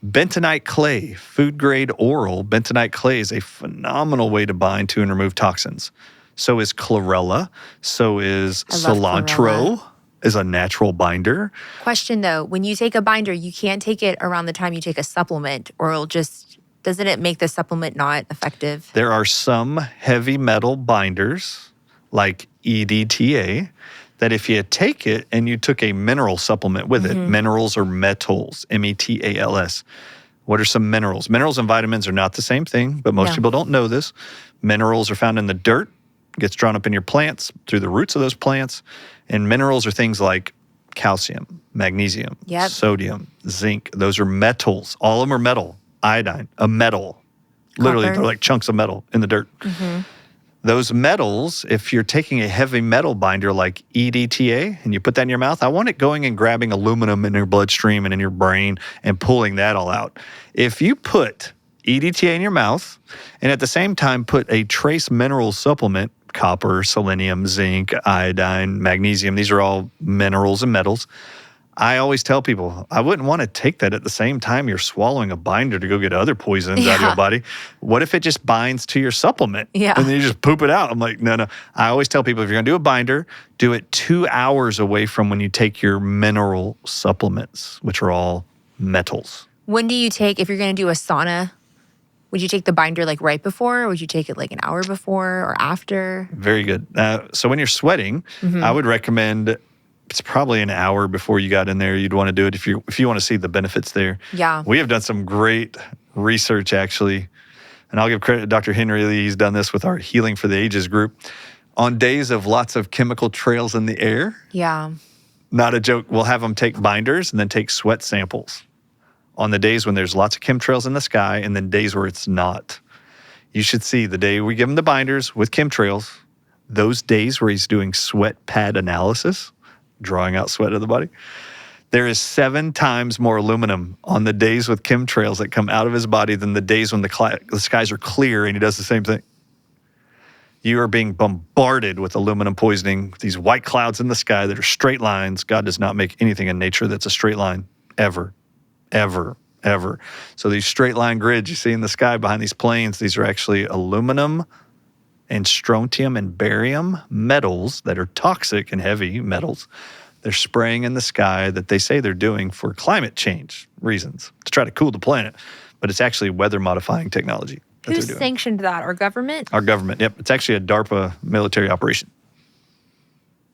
Bentonite clay, food grade oral bentonite clay is a phenomenal way to bind to and remove toxins. So is chlorella. So is cilantro is a natural binder. Question though, when you take a binder, you can't take it around the time you take a supplement, or doesn't it make the supplement not effective? There are some heavy metal binders like EDTA that if you take it and you took a mineral supplement with it, minerals or metals, metals. What are some minerals? Minerals and vitamins are not the same thing, but most people don't know this. Minerals are found in the dirt, gets drawn up in your plants through the roots of those plants. And minerals are things like calcium, magnesium, sodium, zinc. Those are metals. All of them are metal. Iodine, a metal. Literally, they're like chunks of metal in the dirt. Those metals, if you're taking a heavy metal binder like EDTA and you put that in your mouth, I want it going and grabbing aluminum in your bloodstream and in your brain and pulling that all out. If you put EDTA in your mouth and at the same time put a trace mineral supplement, copper, selenium, zinc, iodine, magnesium, these are all minerals and metals. I always tell people, I wouldn't want to take that at the same time you're swallowing a binder to go get other poisons out of your body. What if it just binds to your supplement? And then you just poop it out? I'm like, no. I always tell people, if you're going to do a binder, do it 2 hours away from when you take your mineral supplements, which are all metals. When do you take, if you're going to do a sauna, would you take the binder like right before, or would you take it like an hour before or after? Very good. So when you're sweating, I would recommend it's probably an hour before you got in there. You'd want to do it if you want to see the benefits there. Yeah. We have done some great research, actually. And I'll give credit to Dr. Henry Lee. He's done this with our Healing for the Ages group. On days of lots of chemical trails in the air, Yeah. not a joke, we'll have them take binders and then take sweat samples on the days when there's lots of chemtrails in the sky and then days where it's not. You should see the day we give him the binders with chemtrails, those days where he's doing sweat pad analysis, drawing out sweat of the body, there is 7 times more aluminum on the days with chemtrails that come out of his body than the days when the skies are clear and he does the same thing. You are being bombarded with aluminum poisoning, these white clouds in the sky that are straight lines. God does not make anything in nature that's a straight line, ever, ever, ever. So these straight line grids you see in the sky behind these planes, these are actually aluminum and strontium and barium metals that are toxic and heavy metals. They're spraying in the sky that they say they're doing for climate change reasons to try to cool the planet. But it's actually weather modifying technology that Who they're doing. sanctioned that? Our government? Our government, yep. It's actually a DARPA military operation.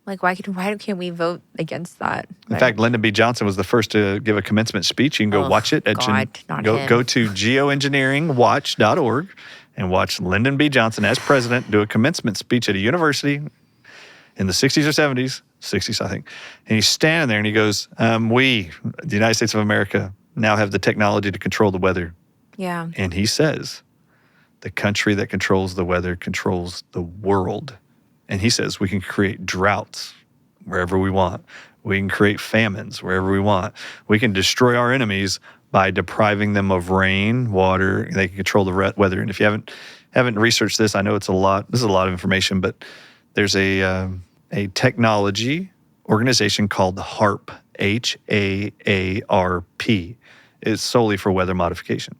Like, why can't we vote against that? In fact, Lyndon B. Johnson was the first to give a commencement speech. You can go watch it at go to geoengineeringwatch.org and watch Lyndon B. Johnson as president do a commencement speech at a university in the 60s or 70s, 60s, I think. And he's standing there and he goes, we, the United States of America, now have the technology to control the weather. Yeah. And he says, the country that controls the weather controls the world. And he says we can create droughts wherever we want. We can create famines wherever we want. We can destroy our enemies by depriving them of rain, water. They can control the weather. And if you haven't researched this, I know it's a lot. This is a lot of information, but there's a technology organization called HAARP, HAARP. It's solely for weather modification.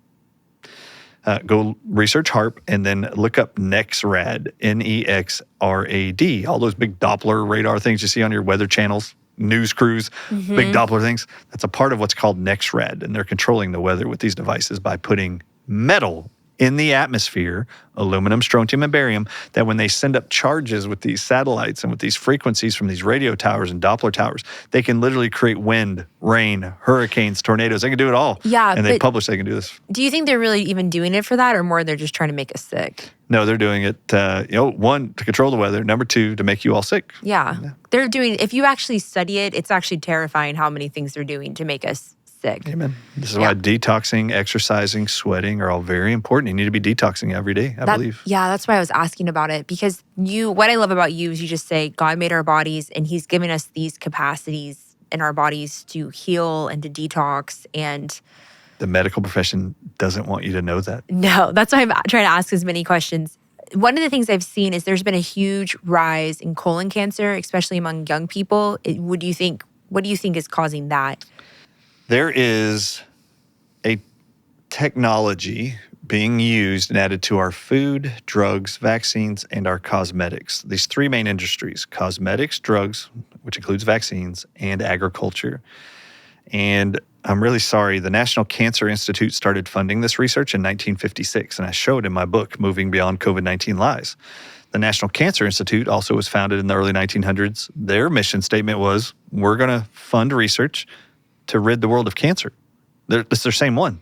Go research HAARP and then look up NEXRAD, NEXRAD, all those big Doppler radar things you see on your weather channels, news crews, big Doppler things. That's a part of what's called NEXRAD, and they're controlling the weather with these devices by putting metal in the atmosphere, aluminum, strontium, and barium, that when they send up charges with these satellites and with these frequencies from these radio towers and Doppler towers, they can literally create wind, rain, hurricanes, tornadoes. They can do it all. Yeah. And they publish they can do this. Do you think they're really even doing it for that, or more they're just trying to make us sick? No, they're doing it, 1, to control the weather, 2, to make you all sick. Yeah. They're doing, if you actually study it, it's actually terrifying how many things they're doing to make us sick. Amen. This is why detoxing, exercising, sweating are all very important. You need to be detoxing every day, I believe. Yeah, that's why I was asking about it, because what I love about you is you just say God made our bodies and he's given us these capacities in our bodies to heal and to detox, and the medical profession doesn't want you to know that. No, that's why I'm trying to ask as many questions. One of the things I've seen is there's been a huge rise in colon cancer, especially among young people. What do you think is causing that? There is a technology being used and added to our food, drugs, vaccines, and our cosmetics. These 3 main industries: cosmetics, drugs, which includes vaccines, and agriculture. And I'm really sorry, the National Cancer Institute started funding this research in 1956, and I showed in my book, Moving Beyond COVID-19 Lies. The National Cancer Institute also was founded in the early 1900s. Their mission statement was, we're going to fund research to rid the world of cancer. It's their same one.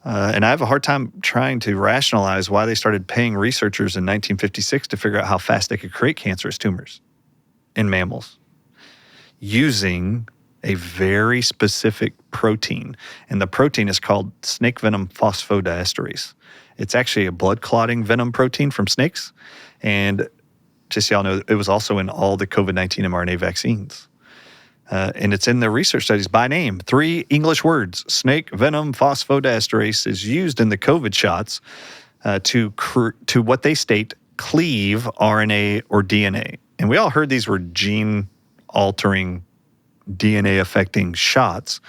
And I have a hard time trying to rationalize why they started paying researchers in 1956 to figure out how fast they could create cancerous tumors in mammals using a very specific protein. And the protein is called snake venom phosphodiesterase. It's actually a blood clotting venom protein from snakes. And just so y'all know, it was also in all the COVID-19 mRNA vaccines. And it's in the research studies by name. 3 English words: snake venom phosphodiesterase is used in the COVID shots to what they state cleave RNA or DNA. And we all heard these were gene-altering, DNA-affecting shots.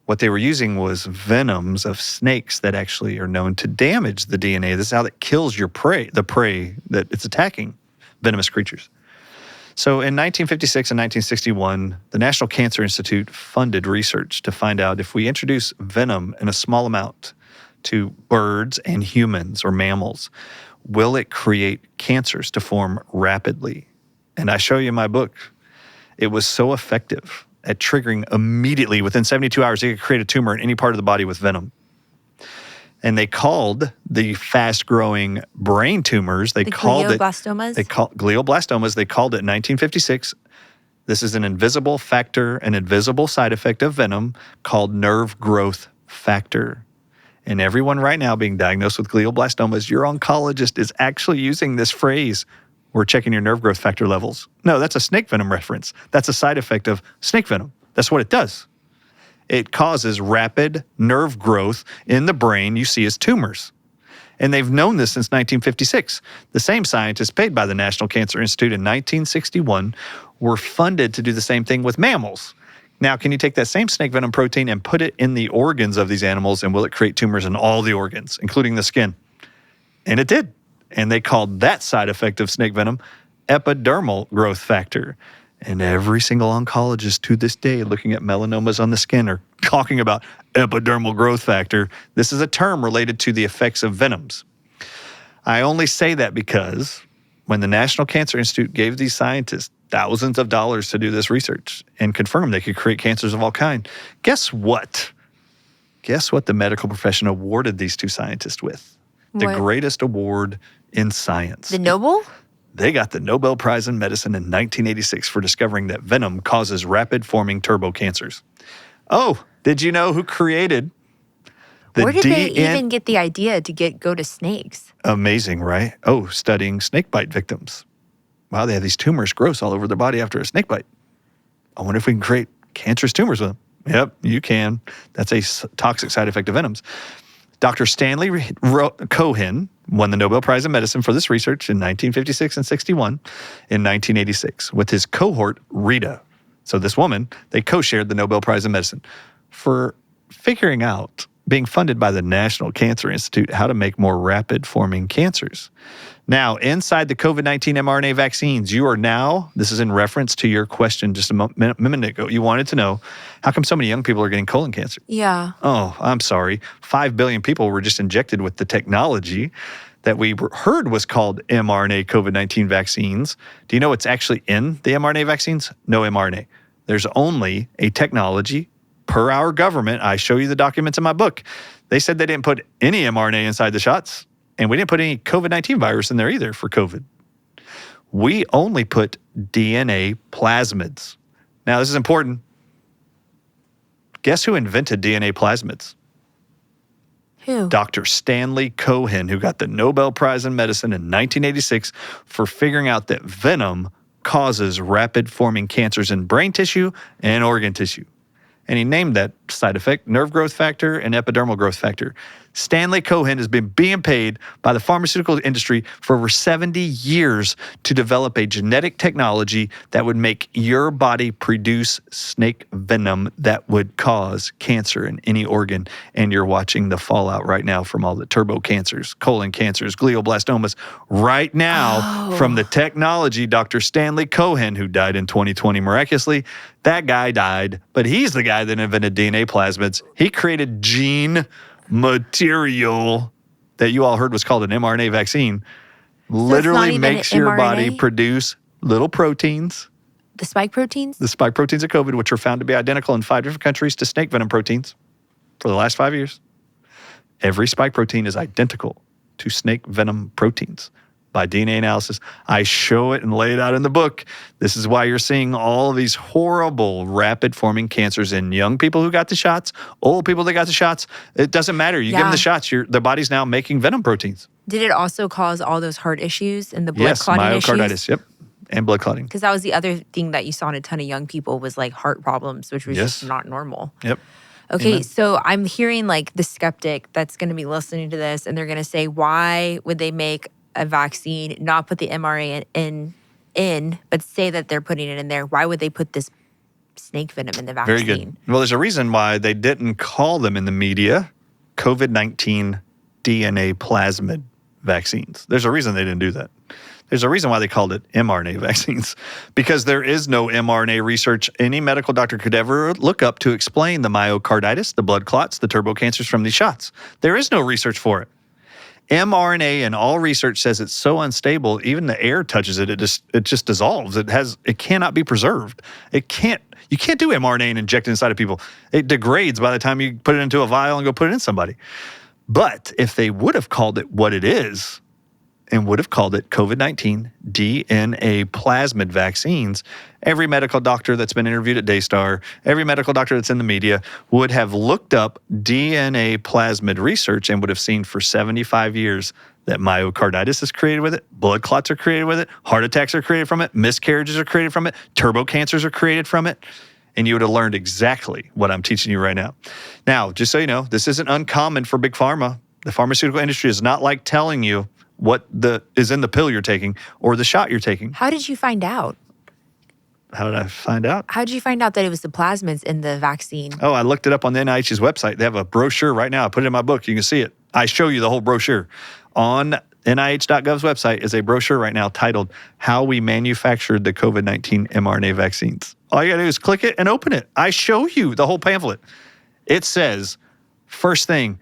What they were using was venoms of snakes that actually are known to damage the DNA. This is how it kills your prey, the prey that it's attacking, venomous creatures. So in 1956 and 1961, the National Cancer Institute funded research to find out if we introduce venom in a small amount to birds and humans or mammals, will it create cancers to form rapidly? And I show you in my book, It was so effective at triggering immediately, within 72 hours, it could create a tumor in any part of the body with venom. And they called the fast-growing brain tumors, glioblastomas? They called glioblastomas. They called it in 1956. This is an invisible factor, an invisible side effect of venom called nerve growth factor. And everyone right now being diagnosed with glioblastomas, your oncologist is actually using this phrase, we're checking your nerve growth factor levels. No, that's a snake venom reference. That's a side effect of snake venom. That's what it does. It causes rapid nerve growth in the brain you see as tumors. And they've known this since 1956. The same scientists paid by the National Cancer Institute in 1961 were funded to do the same thing with mammals. Now, can you take that same snake venom protein and put it in the organs of these animals, and will it create tumors in all the organs, including the skin? And it did. And they called that side effect of snake venom epidermal growth factor. And every single oncologist to this day looking at melanomas on the skin are talking about epidermal growth factor. This is a term related to the effects of venoms. I only say that because when the National Cancer Institute gave these scientists thousands of dollars to do this research and confirm they could create cancers of all kinds, guess what? Guess what the medical profession awarded these two scientists with? The greatest award in science. The Nobel? They got the Nobel Prize in Medicine in 1986 for discovering that venom causes rapid-forming turbo cancers. Oh, did you know who created the Where did they even get the idea to go to snakes? Amazing, right? Oh, studying snakebite victims. Wow, they have these tumors gross all over their body after a snake bite. I wonder if we can create cancerous tumors with them. Yep, you can. That's a toxic side effect of venoms. Dr. Stanley Cohen won the Nobel Prize in Medicine for this research in 1956 and 61 in 1986 with his cohort, Rita. So this woman, they co-shared the Nobel Prize in Medicine for figuring out, being funded by the National Cancer Institute, how to make more rapid-forming cancers. Now, inside the COVID-19 mRNA vaccines, you are now, this is in reference to your question just a minute ago, you wanted to know, how come so many young people are getting colon cancer? Yeah. Oh, I'm sorry. 5 billion people were just injected with the technology that we heard was called mRNA COVID-19 vaccines. Do you know what's actually in the mRNA vaccines? No mRNA. There's only a technology per our government. I show you the documents in my book. They said they didn't put any mRNA inside the shots. And we didn't put any COVID-19 virus in there either for COVID. We only put DNA plasmids. Now, this is important. Guess who invented DNA plasmids? Who? Dr. Stanley Cohen, who got the Nobel Prize in Medicine in 1986 for figuring out that venom causes rapid-forming cancers in brain tissue and organ tissue. And he named that side effect nerve growth factor and epidermal growth factor. Stanley Cohen has been being paid by the pharmaceutical industry for over 70 years to develop a genetic technology that would make your body produce snake venom that would cause cancer in any organ. And you're watching the fallout right now from all the turbo cancers, colon cancers, glioblastomas. Right now, from the technology, Dr. Stanley Cohen, who died in 2020 miraculously, that guy died, but he's the guy that invented DNA plasmids. He created gene material that you all heard was called an mRNA vaccine. Literally makes your body produce little proteins. The spike proteins? The spike proteins of COVID, which are found to be identical in 5 different countries to snake venom proteins for the last 5 years. Every spike protein is identical to snake venom proteins by DNA analysis. I show it and lay it out in the book. This is why you're seeing all of these horrible rapid-forming cancers in young people who got the shots, old people that got the shots. It doesn't matter. You give them the shots, the body's now making venom proteins. Did it also cause all those heart issues and the blood clotting issues? Yes, myocarditis, yep, and blood clotting. Because that was the other thing that you saw in a ton of young people was like heart problems, which was just not normal. Yep. Okay, Amen. So I'm hearing like the skeptic that's going to be listening to this, and they're going to say, why would they make a vaccine, not put the mRNA in, but say that they're putting it in there? Why would they put this snake venom in the vaccine? Very good. Well, there's a reason why they didn't call them in the media COVID-19 DNA plasmid vaccines. There's a reason they didn't do that. There's a reason why they called it mRNA vaccines, because there is no mRNA research any medical doctor could ever look up to explain the myocarditis, the blood clots, the turbo cancers from these shots. There is no research for it. mRNA and all research says it's so unstable, even the air touches it, it just dissolves. It cannot be preserved. You can't do mRNA and inject it inside of people. It degrades by the time you put it into a vial and go put it in somebody. But if they would have called it what it is, and would have called it COVID-19 DNA plasmid vaccines, every medical doctor that's been interviewed at Daystar, every medical doctor that's in the media would have looked up DNA plasmid research and would have seen for 75 years that myocarditis is created with it, blood clots are created with it, heart attacks are created from it, miscarriages are created from it, turbo cancers are created from it. And you would have learned exactly what I'm teaching you right now. Now, just so you know, this isn't uncommon for big pharma. The pharmaceutical industry is not like telling you what is in the pill you're taking or the shot you're taking. How did you find out? How did I find out? How did you find out that it was the plasmids in the vaccine? Oh, I looked it up on the NIH's website. They have a brochure right now. I put it in my book. You can see it. I show you the whole brochure. On NIH.gov's website is a brochure right now titled How We Manufactured the COVID-19 mRNA Vaccines. All you got to do is click it and open it. I show you the whole pamphlet. It says, first thing,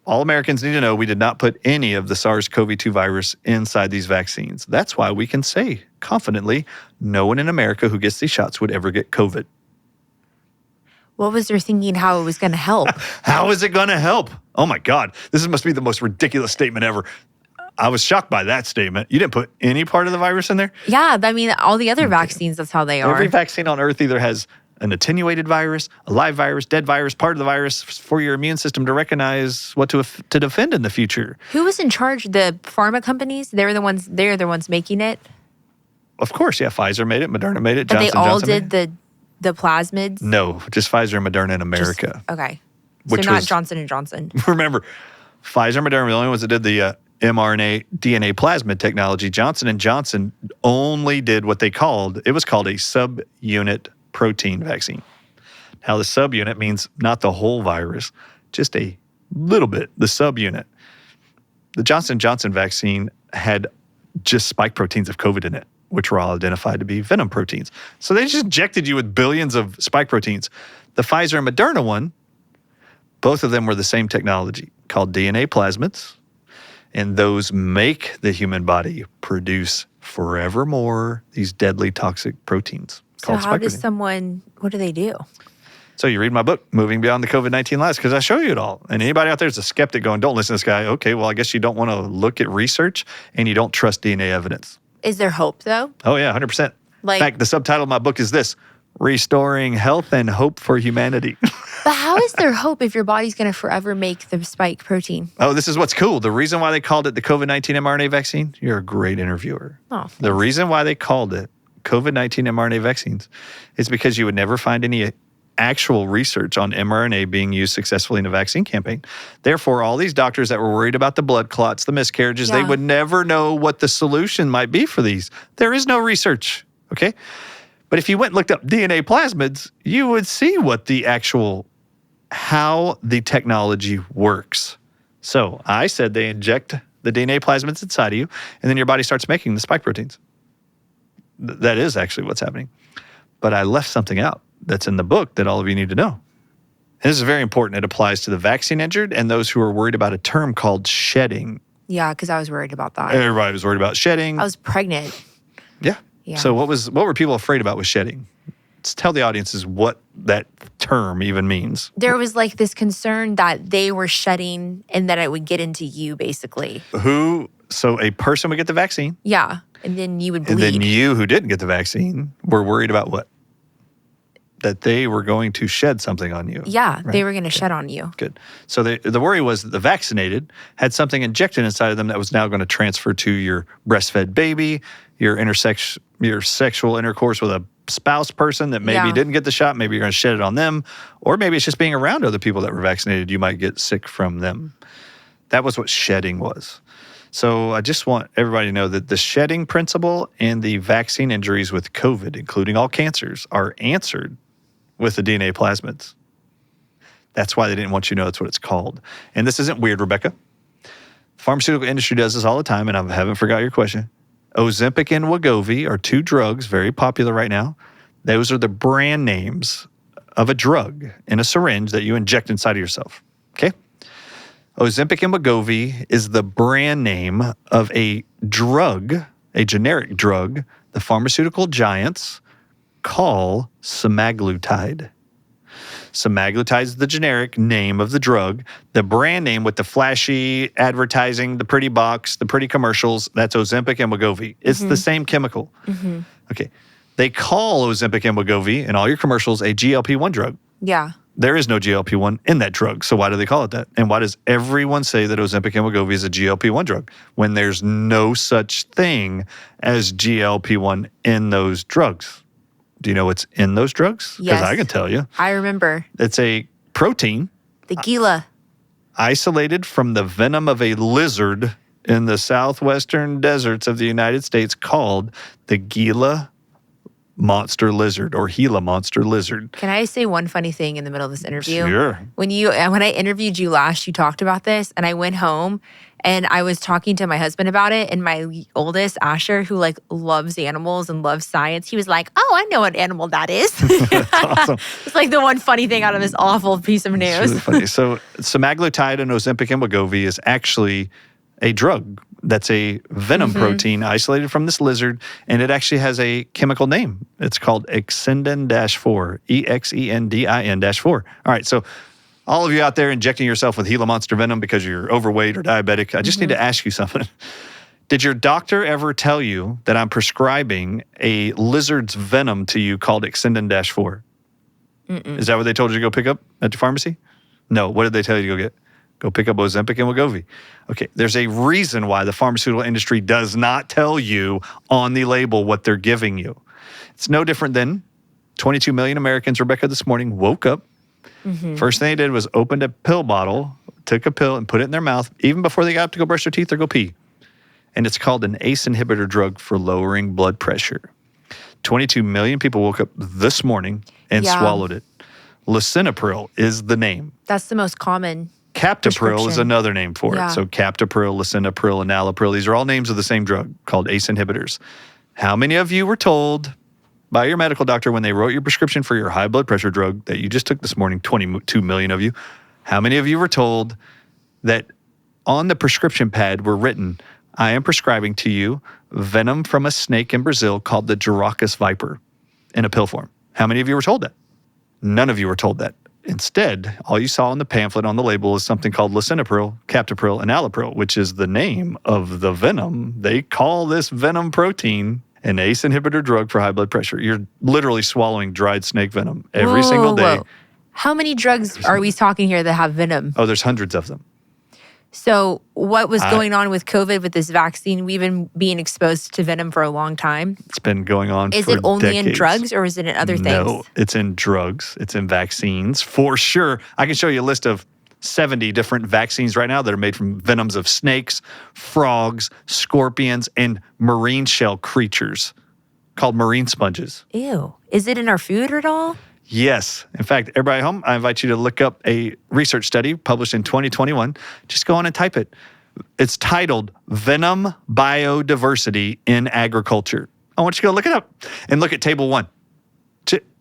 all Americans need to know we did not put any of the SARS-CoV-2 virus inside these vaccines. That's why we can say confidently, no one in America who gets these shots would ever get COVID. What was their thinking how it was going to help? How is it going to help? Oh my God, this must be the most ridiculous statement ever. I was shocked by that statement. You didn't put any part of the virus in there? Yeah, I mean, all the other vaccines, that's how they are. Every vaccine on Earth either has an attenuated virus, a live virus, dead virus, part of the virus for your immune system to recognize what to defend in the future. Who was in charge? The pharma companies? They're the ones making it? Of course, yeah. Pfizer made it, Moderna made it, Johnson Johnson Johnson did the plasmids? No, just Pfizer and Moderna in America. Okay. So Which not was, Johnson & Johnson. Remember, Pfizer and Moderna were the only ones that did the mRNA DNA plasmid technology. Johnson & Johnson only did what it was called a subunit protein vaccine. Now, the subunit means not the whole virus, just a little bit, the subunit. The Johnson & Johnson vaccine had just spike proteins of COVID in it, which were all identified to be Venom proteins. So they just injected you with billions of spike proteins. The Pfizer and Moderna one, both of them were the same technology called DNA plasmids, and those make the human body produce forevermore these deadly toxic proteins. So how does what do they do? So you read my book, Moving Beyond the COVID-19 Lies, because I show you it all. And anybody out there is a skeptic going, don't listen to this guy. Okay, well, I guess you don't want to look at research and you don't trust DNA evidence. Is there hope, though? Oh, yeah, 100%. In fact, the subtitle of my book is this, Restoring Health and Hope for Humanity. But how is there hope if your body's going to forever make the spike protein? Oh, this is what's cool. The reason why they called it the COVID-19 mRNA vaccine, you're a great interviewer. Oh, thanks. The reason why they called it COVID-19 mRNA vaccines is because you would never find any actual research on mRNA being used successfully in a vaccine campaign. Therefore, all these doctors that were worried about the blood clots, the miscarriages, they would never know what the solution might be for these. There is no research, okay? But if you went and looked up DNA plasmids, you would see what how the technology works. So I said they inject the DNA plasmids inside of you, and then your body starts making the spike proteins. That is actually what's happening. But I left something out that's in the book that all of you need to know. And this is very important. It applies to the vaccine injured and those who are worried about a term called shedding. Yeah, because I was worried about that. Everybody was worried about shedding. I was pregnant. Yeah. Yeah. So what were people afraid about with shedding? Let's tell the audiences what that term even means. There was like this concern that they were shedding and that it would get into you, basically. So a person would get the vaccine. Yeah. And then you would bleed. And then you who didn't get the vaccine were worried about what? That they were going to shed something on you. Yeah, right? they were going to shed on you. Good. So the worry was that the vaccinated had something injected inside of them that was now going to transfer to your breastfed baby, your sexual intercourse with a spouse person that maybe didn't get the shot. Maybe you're going to shed it on them. Or maybe it's just being around other people that were vaccinated. You might get sick from them. That was what shedding was. So I just want everybody to know that the shedding principle and the vaccine injuries with COVID, including all cancers, are answered with the DNA plasmids. That's why they didn't want you to know that's what it's called. And this isn't weird, Rebecca. The pharmaceutical industry does this all the time, and I haven't forgot your question. Ozempic and Wegovy are two drugs very popular right now. Those are the brand names of a drug in a syringe that you inject inside of yourself. Okay? Ozempic and Wegovy is the brand name of a drug, a generic drug, the pharmaceutical giants call semaglutide. Semaglutide is the generic name of the drug. The brand name with the flashy advertising, the pretty box, the pretty commercials, that's Ozempic and Wegovy. It's the same chemical. Okay. They call Ozempic and Wegovy in all your commercials a GLP-1 drug. Yeah. There is no GLP-1 in that drug. So why do they call it that? And why does everyone say that Ozempic and Wegovy is a GLP-1 drug when there's no such thing as GLP-1 in those drugs? Do you know what's in those drugs? Because Yes. I can tell you. I remember. It's a protein The Gila. isolated from the venom of a lizard in the southwestern deserts of the United States called the Gila monster lizard or Gila monster lizard. Can I say one funny thing in the middle of this interview? Sure. When I interviewed you last, you talked about this, and I went home and I was talking to my husband about it, and my oldest, Asher, who like loves animals and loves science, he was like, "Oh, I know what animal that is." That's awesome. It's like the one funny thing out of this awful piece of news. It's really funny. So semaglutide and Ozempic and Wegovy is actually a drug that's a venom protein isolated from this lizard, and it actually has a chemical name. It's called Exendin-4, EXENDIN-4. All right, so all of you out there injecting yourself with Gila monster venom because you're overweight or diabetic, I just need to ask you something. Did your doctor ever tell you that I'm prescribing a lizard's venom to you called Exendin-4? Is that what they told you to go pick up at the pharmacy? No. What did they tell you to go get? Go pick up Ozempic and Wegovy. Okay, there's a reason why the pharmaceutical industry does not tell you on the label what they're giving you. It's no different than 22 million Americans, Rebecca, this morning woke up. First thing they did was opened a pill bottle, took a pill and put it in their mouth, even before they got up to go brush their teeth or go pee. And it's called an ACE inhibitor drug for lowering blood pressure. 22 million people woke up this morning and swallowed it. Lisinopril is the name. That's the most common. Captopril is another name for it. So Captopril, Lisinopril, Enalapril, these are all names of the same drug called ACE inhibitors. How many of you were told by your medical doctor when they wrote your prescription for your high blood pressure drug that you just took this morning, 22 million of you, how many of you were told that on the prescription pad were written, I am prescribing to you venom from a snake in Brazil called the Giracus viper in a pill form? How many of you were told that? None of you were told that. Instead, all you saw on the pamphlet on the label is something called Lisinopril, Captopril, and Enalapril, which is the name of the venom. They call this venom protein an ACE inhibitor drug for high blood pressure. You're literally swallowing dried snake venom every single day. How many drugs are we talking here that have venom? Oh, there's hundreds of them. So what was going on with COVID with this vaccine? We've been being exposed to venom for a long time. It's been going on for Is it only decades. in drugs or is it in other things? No, it's in drugs. It's in vaccines for sure. I can show you a list of 70 different vaccines right now that are made from venoms of snakes, frogs, scorpions, and marine shell creatures called marine sponges. Ew. Is it in our food at all? Yes. In fact, everybody at home, I invite you to look up a research study published in 2021. Just go on and type it. It's titled Venom Biodiversity in Agriculture. I want you to go look it up and look at table 1.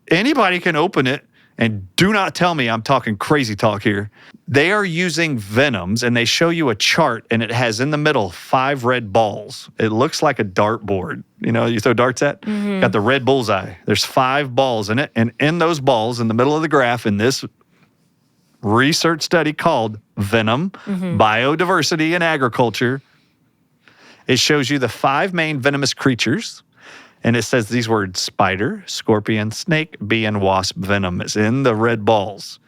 Anybody can open it, and do not tell me I'm talking crazy talk here. They are using venoms, and they show you a chart, and it has in the middle 5 red balls. It looks like a dartboard. You know, you throw darts at? Got the red bullseye. There's 5 balls in it, and in those balls, in the middle of the graph, in this research study called Venom Biodiversity in Agriculture, it shows you the 5 main venomous creatures. And it says these words: spider, scorpion, snake, bee, and wasp venom is in the red balls.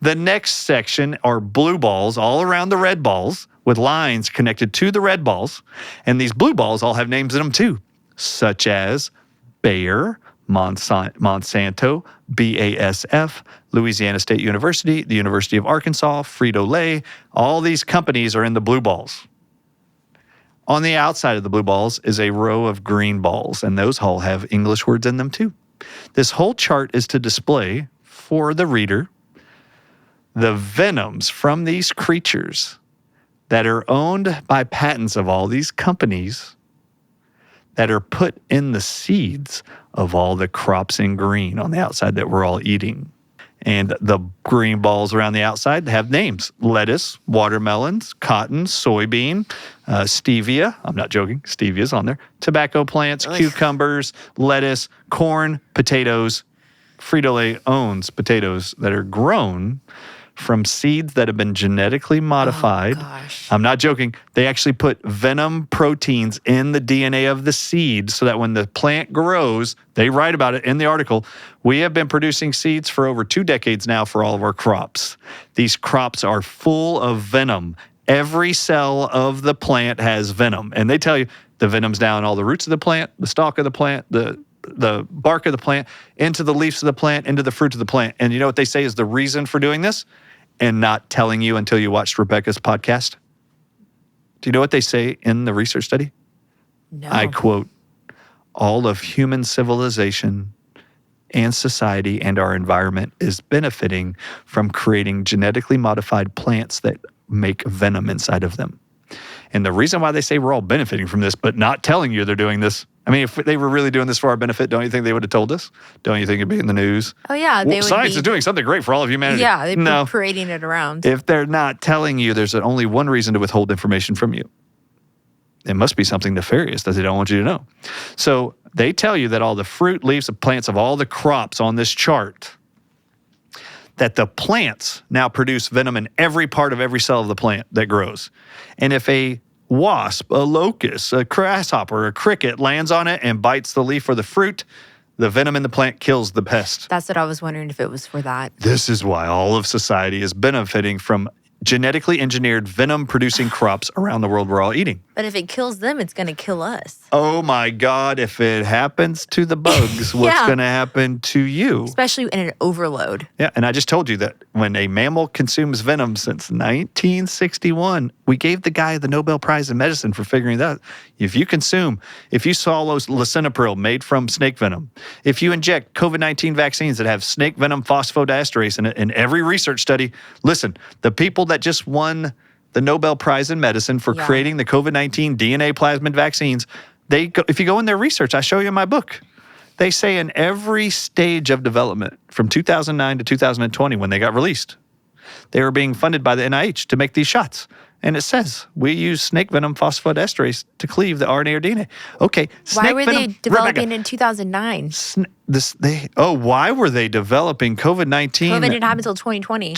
The next section are blue balls all around the red balls with lines connected to the red balls. And these blue balls all have names in them too, such as Bayer, Monsanto, BASF, Louisiana State University, the University of Arkansas, Frito-Lay. All these companies are in the blue balls. On the outside of the blue balls is a row of green balls, and those all have English words in them too. This whole chart is to display for the reader the venoms from these creatures that are owned by patents of all these companies that are put in the seeds of all the crops in green on the outside that we're all eating. And the green balls around the outside have names: lettuce, watermelons, cotton, soybean, stevia. I'm not joking. Stevia's on there. Tobacco plants, cucumbers, lettuce, corn, potatoes. Frito-Lay owns potatoes that are grown from seeds that have been genetically modified. Oh, gosh. I'm not joking. They actually put venom proteins in the DNA of the seed so that when the plant grows, they write about it in the article. We have been producing seeds for over 2 decades now for all of our crops. These crops are full of venom. Every cell of the plant has venom. And they tell you the venom's down all the roots of the plant, the stalk of the plant, the bark of the plant, into the leaves of the plant, into the fruit of the plant. And you know what they say is the reason for doing this? And not telling you until you watched Rebecca's podcast? Do you know what they say in the research study? No. I quote, all of human civilization and society and our environment is benefiting from creating genetically modified plants that make venom inside of them. And the reason why they say we're all benefiting from this, but not telling you they're doing this, I mean, if they were really doing this for our benefit, don't you think they would have told us? Don't you think it'd be in the news? Oh, yeah. They would science is doing something great for all of humanity. Yeah, they'd No. be parading it around. If they're not telling you, there's only one reason to withhold information from you. It must be something nefarious that they don't want you to know. So they tell you that all the fruit, leaves, and plants of all the crops on this chart, that the plants now produce venom in every part of every cell of the plant that grows. And if a wasp, a locust, a grasshopper, a cricket lands on it and bites the leaf or the fruit, the venom in the plant kills the pest. That's what I was wondering, if it was for that. This is why all of society is benefiting from genetically engineered venom-producing crops around the world we're all eating. But if it kills them, it's going to kill us. Oh my God, if it happens to the bugs, what's Yeah. going to happen to you? Especially in an overload. Yeah, and I just told you that when a mammal consumes venom since 1961, we gave the guy the Nobel Prize in Medicine for figuring that out. If you swallow lisinopril made from snake venom, if you inject COVID-19 vaccines that have snake venom phosphodiesterase in it, in every research study, listen, the people that just won the Nobel Prize in Medicine for creating the COVID-19 DNA plasmid vaccines, if you go in their research, I show you in my book, they say in every stage of development from 2009 to 2020 when they got released, they were being funded by the NIH to make these shots. And it says, we use snake venom phosphodiesterase to cleave the RNA or DNA. Okay, snake Why were venom, they developing Rebecca, in 2009? why were they developing COVID-19? COVID didn't happen until 2020.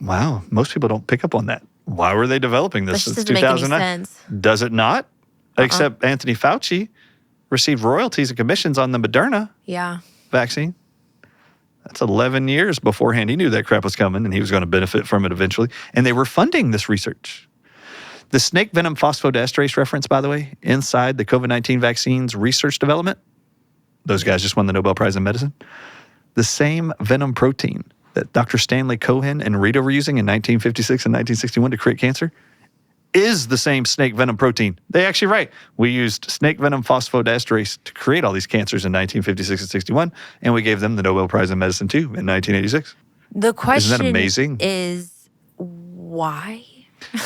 Wow. Most people don't pick up on that. Why were they developing this That just since doesn't make any 2009? sense. Does it not? Except Anthony Fauci received royalties and commissions on the Moderna Yeah. vaccine. That's 11 years beforehand. He knew that crap was coming and he was going to benefit from it eventually. And they were funding this research. The snake venom phosphodiesterase reference, by the way, inside the COVID-19 vaccines research development, those guys just won the Nobel Prize in Medicine. The same venom protein that Dr. Stanley Cohen and Rita were using in 1956 and 1961 to create cancer is the same snake venom protein. They actually write, we used snake venom phosphodiesterase to create all these cancers in 1956 and 61, and we gave them the Nobel Prize in Medicine too in 1986. The question Isn't that amazing? is why?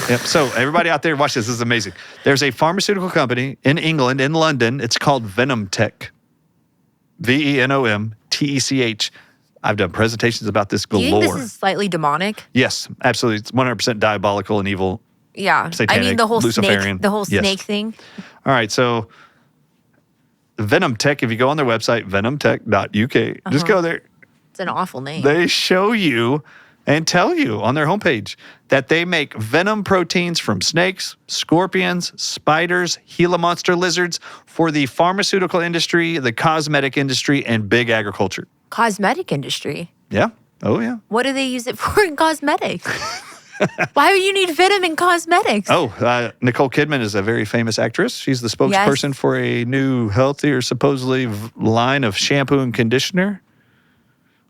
Yep. So everybody out there, watch this. This is amazing. There's a pharmaceutical company in England, in London. It's called Venom Tech. VENOMTECH. I've done presentations about this galore. Do you think this is slightly demonic? Yes, absolutely. It's 100% diabolical and evil. Yeah. Satanic, I mean, the whole Luciferian. Yes. snake thing. All right, so Venom Tech, if you go on their website, venomtech.uk, just go there. It's an awful name. They show you and tell you on their homepage that they make venom proteins from snakes, scorpions, spiders, Gila monster lizards for the pharmaceutical industry, the cosmetic industry, and big agriculture. Cosmetic industry. Yeah. Oh, yeah. What do they use it for in cosmetics? Why would you need venom in cosmetics? Nicole Kidman is a very famous actress. She's the spokesperson for a new, healthier, supposedly line of shampoo and conditioner.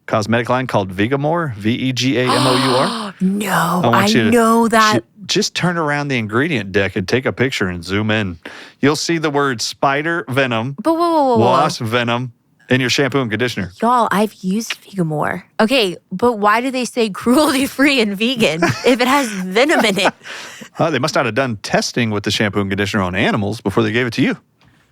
Cosmetic line called Vegamour, VEGAMOUR. No, I know that. Just turn around the ingredient deck and take a picture and zoom in. You'll see the word spider venom, But whoa. wasp venom in your shampoo and conditioner. Y'all, I've used Vegamour. Okay, but why do they say cruelty-free and vegan if it has venom in it? They must not have done testing with the shampoo and conditioner on animals before they gave it to you.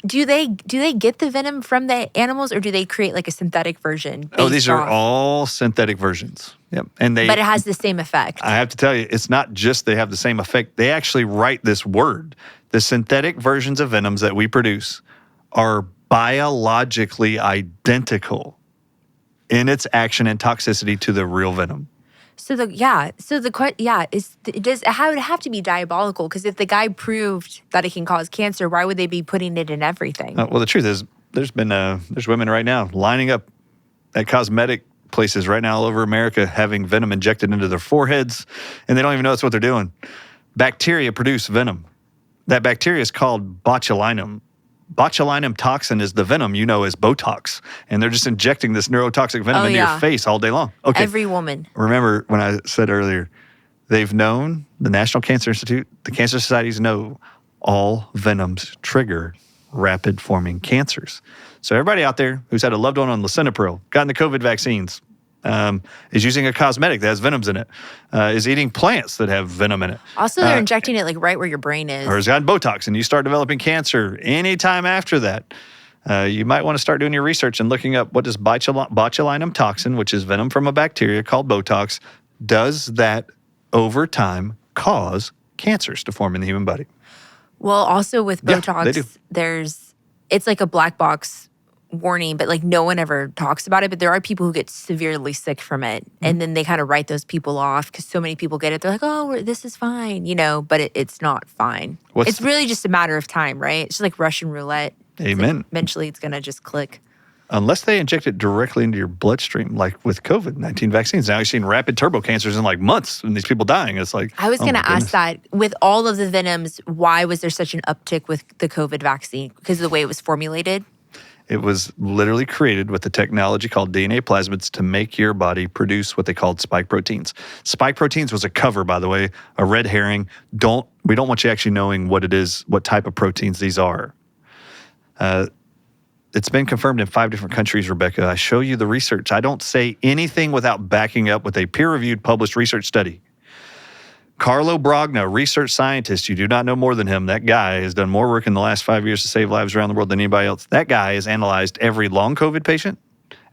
Do they get the venom from the animals, or do they create like a synthetic version? These are all synthetic versions. Yep. And but it has the same effect. I have to tell you, it's not just they have the same effect. They actually write this word. The synthetic versions of venoms that we produce are biologically identical in its action and toxicity to the real venom. Does it would have to be diabolical, because if the guy proved that it can cause cancer, why would they be putting it in everything? Well, the truth is, there's women right now lining up at cosmetic places right now all over America having venom injected into their foreheads, and they don't even know that's what they're doing. Bacteria produce venom. That bacteria is called botulinum. Botulinum toxin is the venom you know as Botox, and they're just injecting this neurotoxic venom into your face all day long. Okay. Every woman. Remember when I said earlier, they've known, the National Cancer Institute, the cancer societies know all venoms trigger rapid forming cancers. So everybody out there who's had a loved one on lisinopril, gotten the COVID vaccines, is using a cosmetic that has venoms in it, is eating plants that have venom in it. Also, they're injecting it like right where your brain is. Or has gotten Botox, and you start developing cancer anytime after that. You might want to start doing your research and looking up what does botulinum toxin, which is venom from a bacteria called Botox, does that over time cause cancers to form in the human body? Well, also with Botox, yeah, it's like a black box warning, but like no one ever talks about it. But there are people who get severely sick from it, and then they kind of write those people off because so many people get it. They're like, "Oh, this is fine," but it's not fine. It's really just a matter of time, right? It's just like Russian roulette. Amen. Like eventually, it's gonna just click. Unless they inject it directly into your bloodstream, like with COVID-19 vaccines. Now you've seen rapid turbo cancers in like months, and these people dying. It's like, I was going to ask that, with all of the venoms, why was there such an uptick with the COVID vaccine? Because of the way it was formulated? It was literally created with the technology called DNA plasmids to make your body produce what they called spike proteins. Spike proteins was a cover, by the way, a red herring. We don't want you actually knowing what it is, what type of proteins these are. It's been confirmed in 5 different countries, Rebecca. I show you the research. I don't say anything without backing up with a peer-reviewed published research study. Carlo Brogna, research scientist, you do not know more than him. That guy has done more work in the last 5 years to save lives around the world than anybody else. That guy has analyzed every long COVID patient,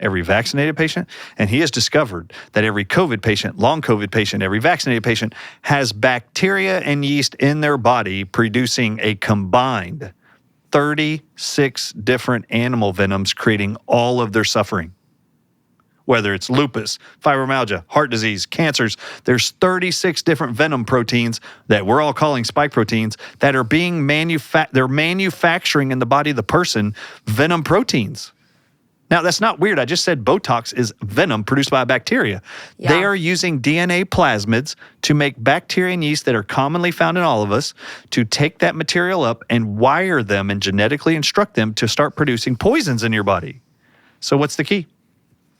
every vaccinated patient, and he has discovered that every COVID patient, long COVID patient, every vaccinated patient has bacteria and yeast in their body producing a combined 36 different animal venoms, creating all of their suffering. Whether it's lupus, fibromyalgia, heart disease, cancers, there's 36 different venom proteins that we're all calling spike proteins that are being they're manufacturing in the body of the person venom proteins. Now, that's not weird. I just said Botox is venom produced by a bacteria. Yeah. They are using DNA plasmids to make bacteria and yeast that are commonly found in all of us to take that material up and wire them and genetically instruct them to start producing poisons in your body. So what's the key?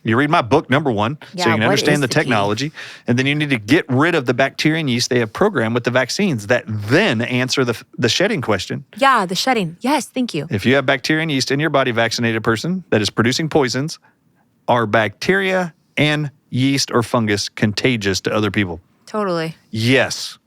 You read my book, number 1, so you can understand the technology. And then you need to get rid of the bacteria and yeast they have programmed with the vaccines that then answer the shedding question. Yeah, the shedding. Yes, thank you. If you have bacteria and yeast in your body, vaccinated person that is producing poisons, are bacteria and yeast or fungus contagious to other people? Totally. Yes.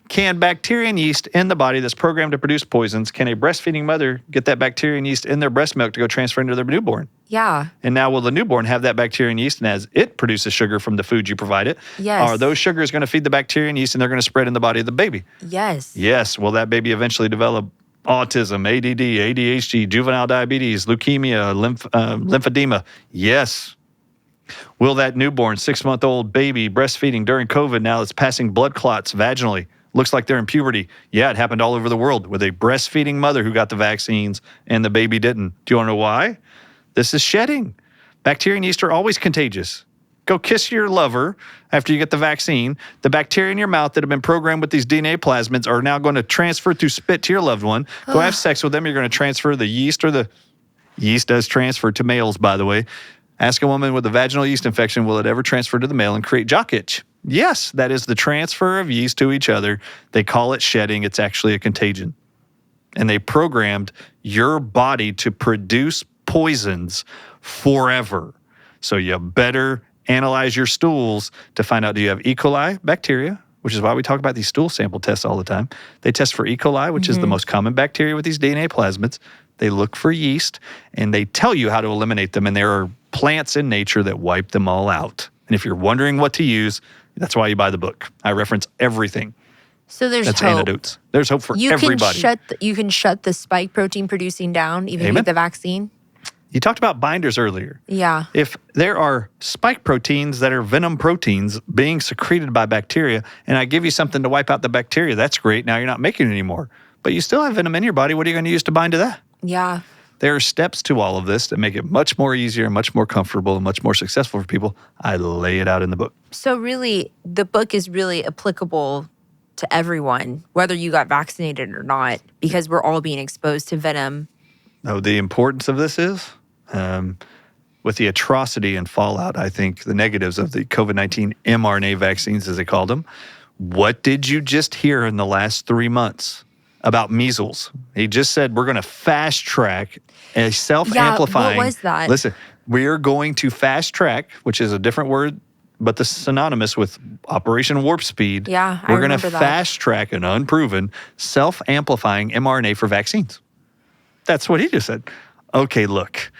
Can bacteria and yeast in the body that's programmed to produce poisons, can a breastfeeding mother get that bacteria and yeast in their breast milk to go transfer into their newborn? Yeah. And now will the newborn have that bacteria and yeast, and as it produces sugar from the food you provide it, are those sugars going to feed the bacteria and yeast and they're going to spread in the body of the baby? Yes. Yes. Will that baby eventually develop autism, ADD, ADHD, juvenile diabetes, leukemia, lymphedema? Yes. Will that newborn 6-month-old baby breastfeeding during COVID now that's passing blood clots vaginally? Looks like they're in puberty. Yeah, it happened all over the world with a breastfeeding mother who got the vaccines and the baby didn't. Do you want to know why? This is shedding. Bacteria and yeast are always contagious. Go kiss your lover after you get the vaccine. The bacteria in your mouth that have been programmed with these DNA plasmids are now going to transfer through spit to your loved one. Go have sex with them. You're going to transfer the yeast, or the yeast does transfer to males, by the way. Ask a woman with a vaginal yeast infection, will it ever transfer to the male and create jock itch? Yes, that is the transfer of yeast to each other. They call it shedding. It's actually a contagion. And they programmed your body to produce poisons forever. So you better analyze your stools to find out, do you have E. coli bacteria, which is why we talk about these stool sample tests all the time. They test for E. coli, which is the most common bacteria with these DNA plasmids. They look for yeast, and they tell you how to eliminate them. And there are plants in nature that wipe them all out. And if you're wondering what to use, that's why you buy the book. I reference everything. So there's That's hope. Antidotes. There's hope for everybody. You can shut the spike protein producing down, even if you Amen. get the vaccine. You talked about binders earlier. Yeah. If there are spike proteins that are venom proteins being secreted by bacteria, and I give you something to wipe out the bacteria, that's great. Now you're not making it anymore. But you still have venom in your body. What are you going to use to bind to that? Yeah. There are steps to all of this that make it much more easier, much more comfortable, and much more successful for people. I lay it out in the book. So really, the book is really applicable to everyone, whether you got vaccinated or not, because we're all being exposed to venom. Oh, the importance of this is, with the atrocity and fallout, I think, the negatives of the COVID-19 mRNA vaccines, as they called them. What did you just hear in the last 3 months about measles? He just said we're going to fast track a self-amplifying. Yeah, what was that? Listen, we are going to fast track, which is a different word, but the synonymous with Operation Warp Speed. Yeah, we're going to remember that. fast track an unproven self-amplifying mRNA for vaccines. That's what he just said. Okay, look,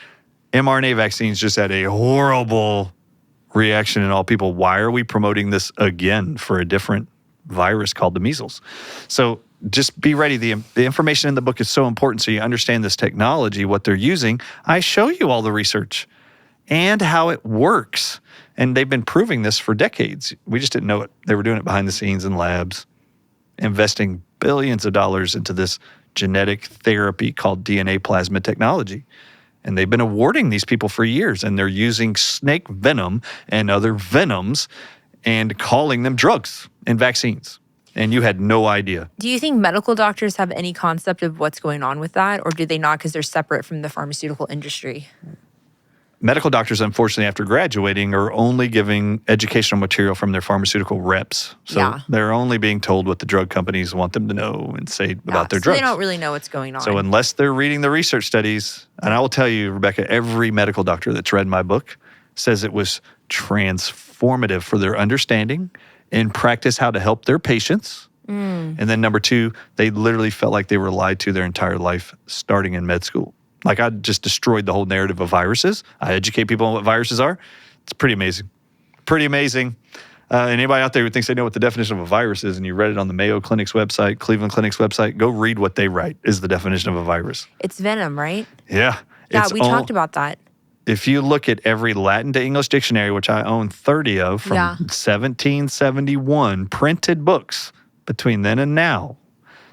mRNA vaccines just had a horrible reaction in all people. Why are we promoting this again for a different virus called the measles? So just be ready. The information in the book is so important so you understand this technology, what they're using. I show you all the research and how it works. And they've been proving this for decades. We just didn't know it. They were doing it behind the scenes in labs, investing billions of dollars into this genetic therapy called DNA plasmid technology. And they've been awarding these people for years, and they're using snake venom and other venoms and calling them drugs and vaccines. And you had no idea. Do you think medical doctors have any concept of what's going on with that, or do they not because they're separate from the pharmaceutical industry? Medical doctors, unfortunately, after graduating, are only giving educational material from their pharmaceutical reps. So they're only being told what the drug companies want them to know and say about their drugs. They don't really know what's going on. So unless they're reading the research studies, and I will tell you, Rebecca, every medical doctor that's read my book says it was transformative for their understanding and practice how to help their patients. And then number two, they literally felt like they were lied to their entire life starting in med school. Like I just destroyed the whole narrative of viruses. I educate people on what viruses are. It's pretty amazing. Pretty amazing. And anybody out there who thinks they know what the definition of a virus is and you read it on the Mayo Clinic's website, Cleveland Clinic's website, go read what they write is the definition of a virus. It's venom, right? Yeah. Yeah, we talked about that. If you look at every Latin to English dictionary, which I own 30 of from 1771, printed books between then and now,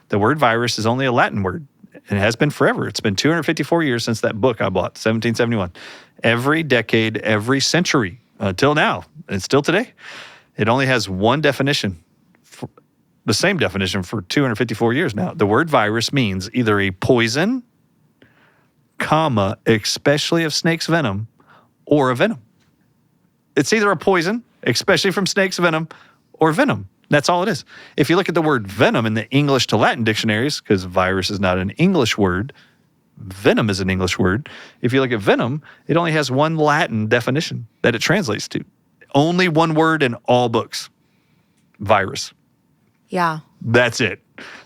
the word virus is only a Latin word. And it has been forever. It's been 254 years since that book I bought, 1771. Every decade, every century, till now, and still today, it only has one definition, the same definition for 254 years now. The word virus means either a poison, comma, especially of snake's venom, or a venom. It's either a poison, especially from snake's venom, or venom. That's all it is. If you look at the word venom in the English to Latin dictionaries, because virus is not an English word, venom is an English word. If you look at venom, it only has one Latin definition that it translates to. Only one word in all books. Virus. Yeah. That's it.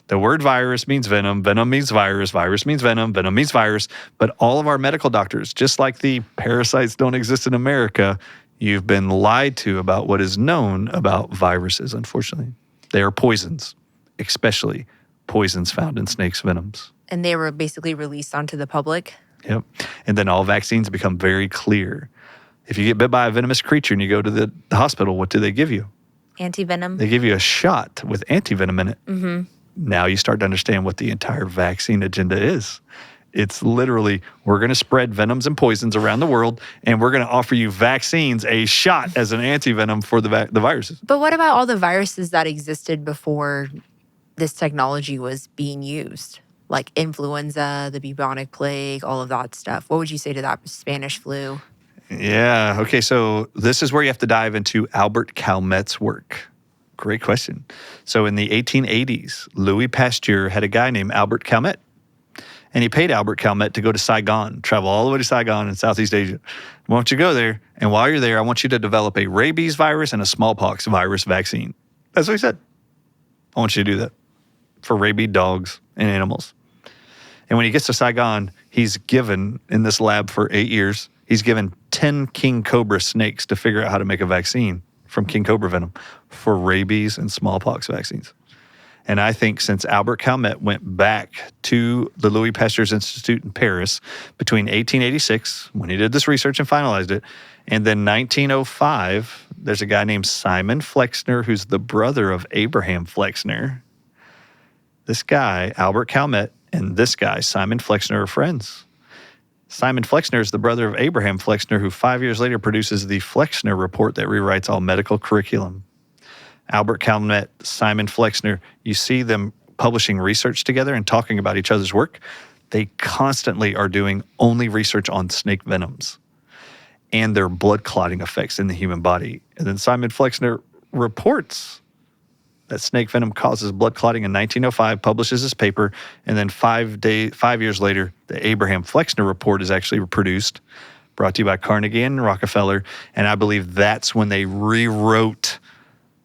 The word virus means venom. Venom means virus. Virus means venom. Venom means virus. But all of our medical doctors, just like the parasites don't exist in America, you've been lied to about what is known about viruses, unfortunately. They are poisons, especially poisons found in snakes' venoms. And they were basically released onto the public? Yep. And then all vaccines become very clear. If you get bit by a venomous creature and you go to the hospital, what do they give you? Antivenom? They give you a shot with antivenom in it. Mm-hmm. Now you start to understand what the entire vaccine agenda is. It's literally, we're going to spread venoms and poisons around the world, and we're going to offer you vaccines, a shot as an antivenom for the viruses. But what about all the viruses that existed before this technology was being used? Like influenza, the bubonic plague, all of that stuff. What would you say to that? Spanish flu? Yeah. Okay, so this is where you have to dive into Albert Calmette's work. Great question. So in the 1880s, Louis Pasteur had a guy named Albert Calmette. And he paid Albert Calmette to go to Saigon, travel all the way to Saigon in Southeast Asia. I want you to go there, and while you're there, I want you to develop a rabies virus and a smallpox virus vaccine. That's what he said. I want you to do that for rabid dogs and animals. And when he gets to Saigon, he's given, in this lab for 8 years, he's given 10 king cobra snakes to figure out how to make a vaccine from king cobra venom for rabies and smallpox vaccines. And I think since Albert Calmette went back to the Louis Pasteur's Institute in Paris between 1886, when he did this research and finalized it, and then 1905, there's a guy named Simon Flexner, who's the brother of Abraham Flexner. This guy, Albert Calmette, and this guy, Simon Flexner, are friends. Simon Flexner is the brother of Abraham Flexner, who 5 years later produces the Flexner Report that rewrites all medical curriculum. Albert Calmette, Simon Flexner, you see them publishing research together and talking about each other's work. They constantly are doing only research on snake venoms and their blood clotting effects in the human body. And then Simon Flexner reports that snake venom causes blood clotting in 1905, publishes his paper, and then 5 years later, the Abraham Flexner Report is actually produced, brought to you by Carnegie and Rockefeller, and I believe that's when they rewrote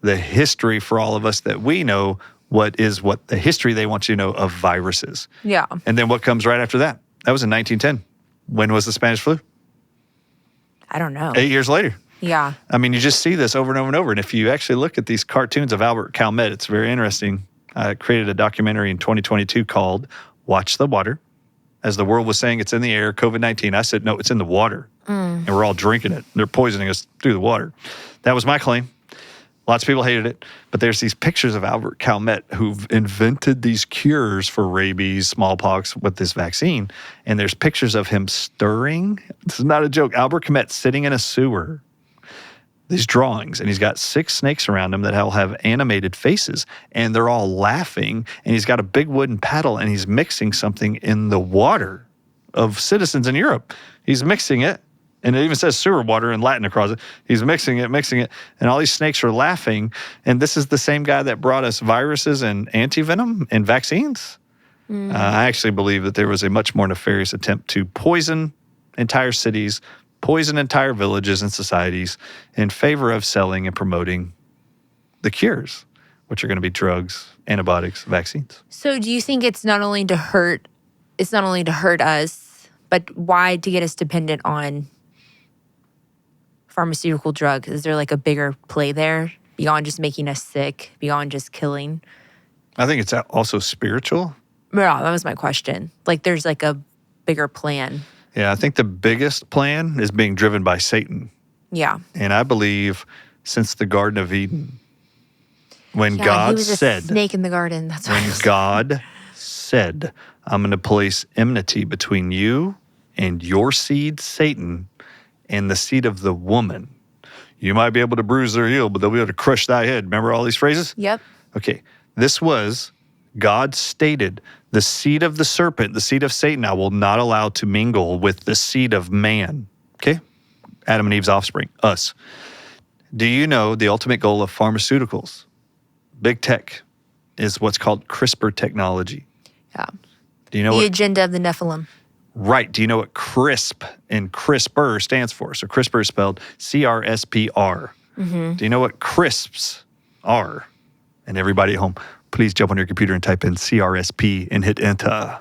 the history for all of us that we know what the history they want you to know of viruses. Yeah. And then what comes right after that? That was in 1910. When was the Spanish flu? I don't know. 8 years later. Yeah. I mean, you just see this over and over and over. And if you actually look at these cartoons of Albert Calmette, it's very interesting. I created a documentary in 2022 called Watch the Water. As the world was saying it's in the air, COVID-19, I said, no, it's in the water. And we're all drinking it. They're poisoning us through the water. That was my claim. Lots of people hated it. But there's these pictures of Albert Calmette who've invented these cures for rabies, smallpox with this vaccine. And there's pictures of him stirring. This is not a joke. Albert Calmette sitting in a sewer. These drawings, and he's got 6 snakes around him that all have animated faces, and they're all laughing, and he's got a big wooden paddle, and he's mixing something in the water of citizens in Europe. He's mixing it, and it even says sewer water in Latin across it. He's mixing it, and all these snakes are laughing, and this is the same guy that brought us viruses and antivenom and vaccines. I actually believe that there was a much more nefarious attempt to poison entire cities, poison entire villages and societies in favor of selling and promoting the cures, which are going to be drugs, antibiotics, vaccines. So do you think it's not only to hurt us, but why to get us dependent on pharmaceutical drugs? Is there like a bigger play there beyond just making us sick, beyond just killing? I think it's also spiritual. Yeah, that was my question. Like there's like a bigger plan. Yeah, I think the biggest plan is being driven by Satan. Yeah. And I believe since the Garden of Eden, when Yeah, God he was said, a snake in the garden. That's what I when was God said, I'm going to place enmity between you and your seed, Satan, and the seed of the woman. You might be able to bruise their heel, but they'll be able to crush thy head. Remember all these phrases? Yep. Okay, this was, God stated, the seed of the serpent, the seed of Satan, I will not allow to mingle with the seed of man. Okay? Adam and Eve's offspring, us. Do you know the ultimate goal of pharmaceuticals, big tech, is what's called CRISPR technology? Yeah. Do you know The agenda of the Nephilim. Right. Do you know what CRISP and CRISPR stands for? So CRISPR is spelled CRSPR. Do you know what CRISPs are? And everybody at home, please jump on your computer and type in CRSP and hit enter.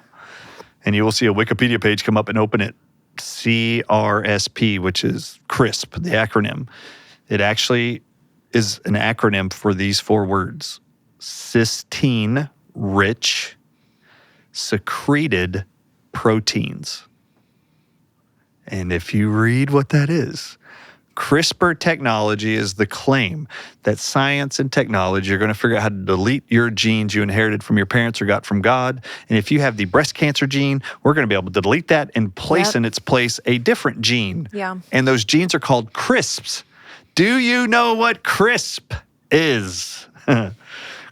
And you will see a Wikipedia page come up and open it. CRSP, which is CRISP, the acronym. It actually is an acronym for these 4 words. Cysteine-rich, secreted proteins. And if you read what that is, CRISPR technology is the claim that science and technology are going to figure out how to delete your genes you inherited from your parents or got from God. And if you have the breast cancer gene, we're going to be able to delete that and place in its place a different gene. Yeah. And those genes are called CRISPs. Do you know what CRISP is?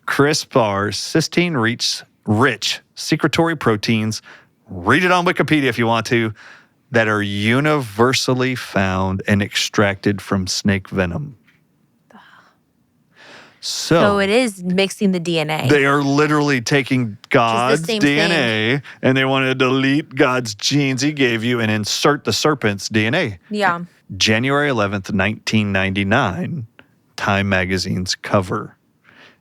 CRISP are cysteine-rich secretory proteins. Read it on Wikipedia if you want to. That are universally found and extracted from snake venom. So it is mixing the DNA. They are literally taking God's DNA and they want to delete God's genes he gave you and insert the serpent's DNA. Yeah. January 11th, 1999, Time Magazine's cover.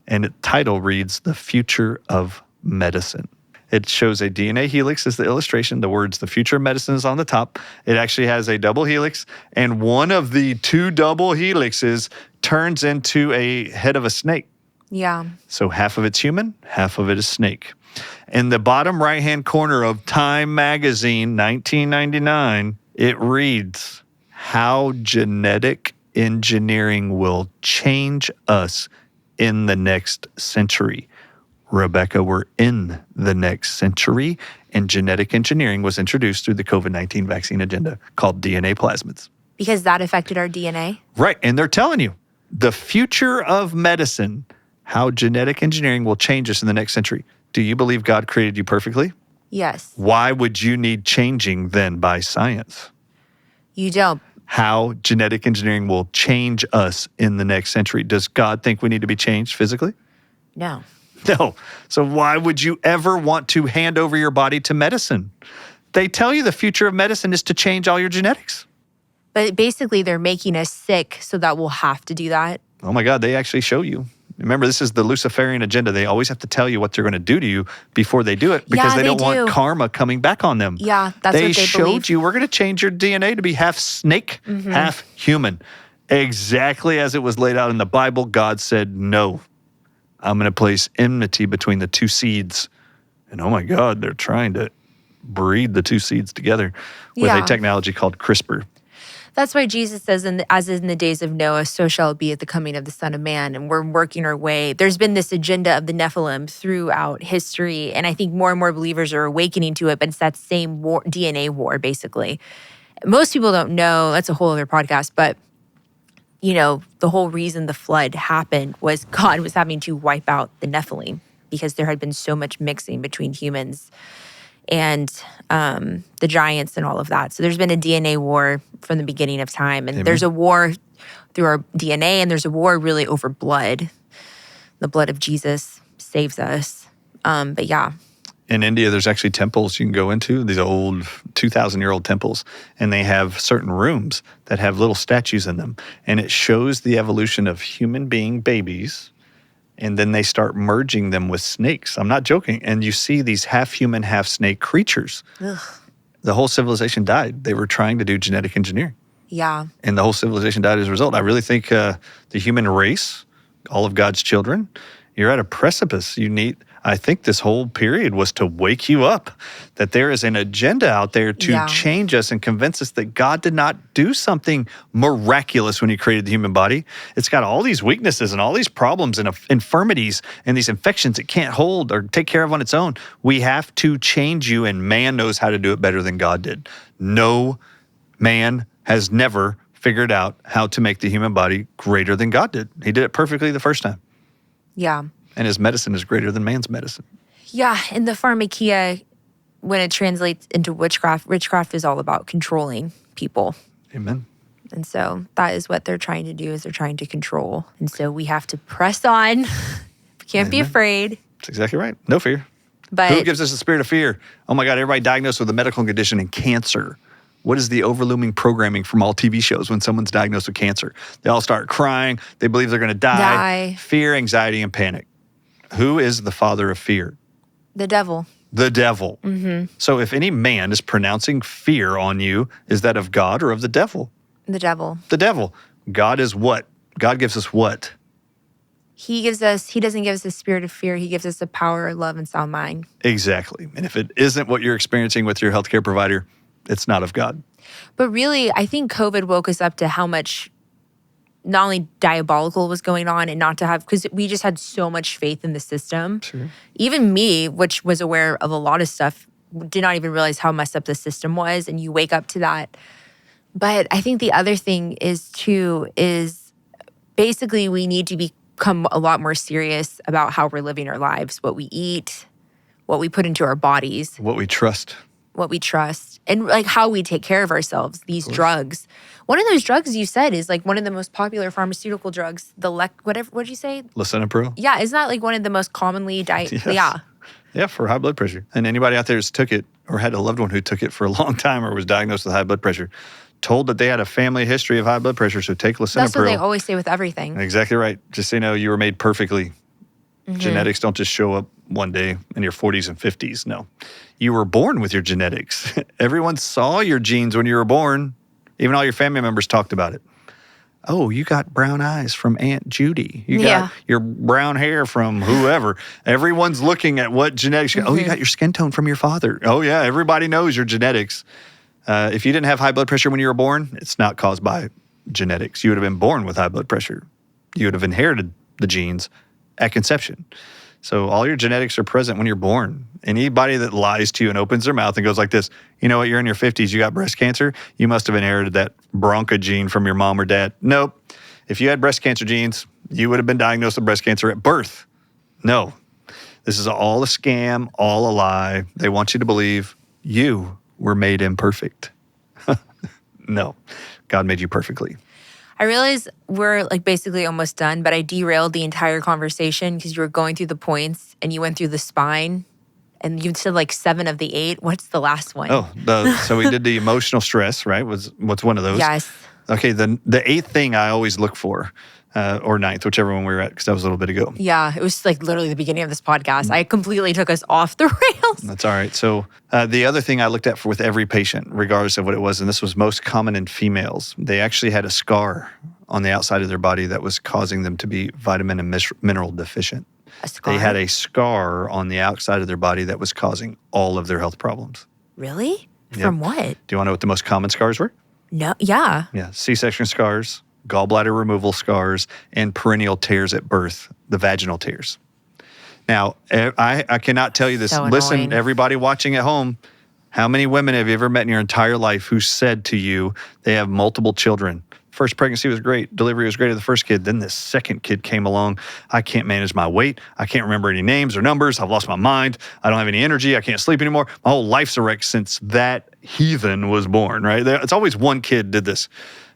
And the title reads, The Future of Medicine. It shows a DNA helix as the illustration. The words, the future of medicine is on the top. It actually has a double helix, and one of the two double helixes turns into a head of a snake. Yeah. So half of it's human, half of it is snake. In the bottom right-hand corner of Time Magazine, 1999, it reads, how genetic engineering will change us in the next century. Rebecca, we're in the next century, and genetic engineering was introduced through the COVID-19 vaccine agenda called DNA plasmids. Because that affected our DNA? Right, and they're telling you, the future of medicine, how genetic engineering will change us in the next century. Do you believe God created you perfectly? Yes. Why would you need changing then by science? You don't. How genetic engineering will change us in the next century. Does God think we need to be changed physically? No. No. So why would you ever want to hand over your body to medicine? They tell you the future of medicine is to change all your genetics. But basically, they're making us sick so that we'll have to do that. Oh my God, they actually show you. Remember, this is the Luciferian agenda. They always have to tell you what they're going to do to you before they do it because they don't want karma coming back on them. Yeah, that's what they showed believe. you, we're going to change your DNA to be half snake, half human. Exactly as it was laid out in the Bible, God said, no, I'm going to place enmity between the two seeds. And oh my God, they're trying to breed the two seeds together with a technology called CRISPR. That's why Jesus says, as in the days of Noah, so shall it be at the coming of the Son of Man. And we're working our way. There's been this agenda of the Nephilim throughout history. And I think more and more believers are awakening to it, but it's that same war, DNA war, basically. Most people don't know, that's a whole other podcast, but you know, the whole reason the flood happened was God was having to wipe out the Nephilim because there had been so much mixing between humans and the giants and all of that. So there's been a DNA war from the beginning of time. And there's a war through our DNA, and there's a war really over blood. The blood of Jesus saves us. But yeah. In India, there's actually temples you can go into, these old 2,000-year-old temples, and they have certain rooms that have little statues in them. And it shows the evolution of human being babies, and then they start merging them with snakes. I'm not joking. And you see these half-human, half-snake creatures. Ugh. The whole civilization died. They were trying to do genetic engineering. Yeah. And the whole civilization died as a result. I really think the human race, all of God's children, you're at a precipice. I think this whole period was to wake you up that there is an agenda out there to change us and convince us that God did not do something miraculous when he created the human body. It's got all these weaknesses and all these problems and infirmities and these infections it can't hold or take care of on its own. We have to change you, and man knows how to do it better than God did. No man has never figured out how to make the human body greater than God did. He did it perfectly the first time. Yeah. And his medicine is greater than man's medicine. Yeah, in the pharmakia, when it translates into witchcraft is all about controlling people. Amen. And so that is what they're trying to do, is they're trying to control. And so we have to press on. We can't be afraid. That's exactly right. No fear. But who gives us a spirit of fear? Oh my God, everybody diagnosed with a medical condition and cancer. What is the overlooming programming from all TV shows when someone's diagnosed with cancer? They all start crying. They believe they're going to die. Fear, anxiety, and panic. Who is the father of fear? The devil. The devil. Mm-hmm. So if any man is pronouncing fear on you, is that of God or of the devil? The devil. The devil. God is what? God gives us what? He doesn't give us a spirit of fear. He gives us a power, love, and sound mind. Exactly. And if it isn't what you're experiencing with your healthcare provider, it's not of God. But really, I think COVID woke us up to how much not only diabolical was going on, and not to have, because we just had so much faith in the system. Sure. Even me, which was aware of a lot of stuff, did not even realize how messed up the system was, and you wake up to that. But I think the other thing is basically we need to become a lot more serious about how we're living our lives, what we eat, what we put into our bodies. What we trust. And like how we take care of ourselves, these drugs. One of those drugs you said is like one of the most popular pharmaceutical drugs, what'd you say? Lisinopril. Yeah, isn't that like one of the most commonly Yes. Yeah. Yeah, for high blood pressure. And anybody out there who's took it or had a loved one who took it for a long time or was diagnosed with high blood pressure, told that they had a family history of high blood pressure, so take lisinopril. That's what they always say with everything. Exactly right. Just so you know, you were made perfectly. Mm-hmm. Genetics don't just show up one day in your 40s and 50s. No, you were born with your genetics. Everyone saw your genes when you were born. Even all your family members talked about it. Oh, you got brown eyes from Aunt Judy. You got your brown hair from whoever. Everyone's looking at what genetics. Oh, you got your skin tone from your father. Oh, yeah, everybody knows your genetics. If you didn't have high blood pressure when you were born, it's not caused by genetics. You would have been born with high blood pressure. You would have inherited the genes at conception. So all your genetics are present when you're born. Anybody that lies to you and opens their mouth and goes like this, you know what, you're in your 50s, you got breast cancer, you must have inherited that bronca gene from your mom or dad. Nope. If you had breast cancer genes, you would have been diagnosed with breast cancer at birth. No. This is all a scam, all a lie. They want you to believe you were made imperfect. No. God made you perfectly. I realize we're like basically almost done, but I derailed the entire conversation because you were going through the points and you went through the spine and you said like 7 of the 8. What's the last one? Oh, so we did the emotional stress, right? What's one of those? Yes. Okay, the 8th thing I always look for, or 9th, whichever one we were at, because that was a little bit ago. Yeah, it was like literally the beginning of this podcast. I completely took us off the rails. That's all right. So the other thing I looked at with every patient, regardless of what it was, and this was most common in females, they actually had a scar on the outside of their body that was causing them to be vitamin and mineral deficient. A scar? They had a scar on the outside of their body that was causing all of their health problems. Really? Yep. From what? Do you want to know what the most common scars were? No. Yeah. Yeah, C-section scars, gallbladder removal scars, and perennial tears at birth, the vaginal tears. Now, I cannot tell you this. So Listen, annoying. everybody watching at home, how many women have you ever met in your entire life who said to you they have multiple children? First pregnancy was great. Delivery was great of the first kid. Then this second kid came along. I can't manage my weight. I can't remember any names or numbers. I've lost my mind. I don't have any energy. I can't sleep anymore. My whole life's a wreck since that heathen was born, right? It's always one kid did this.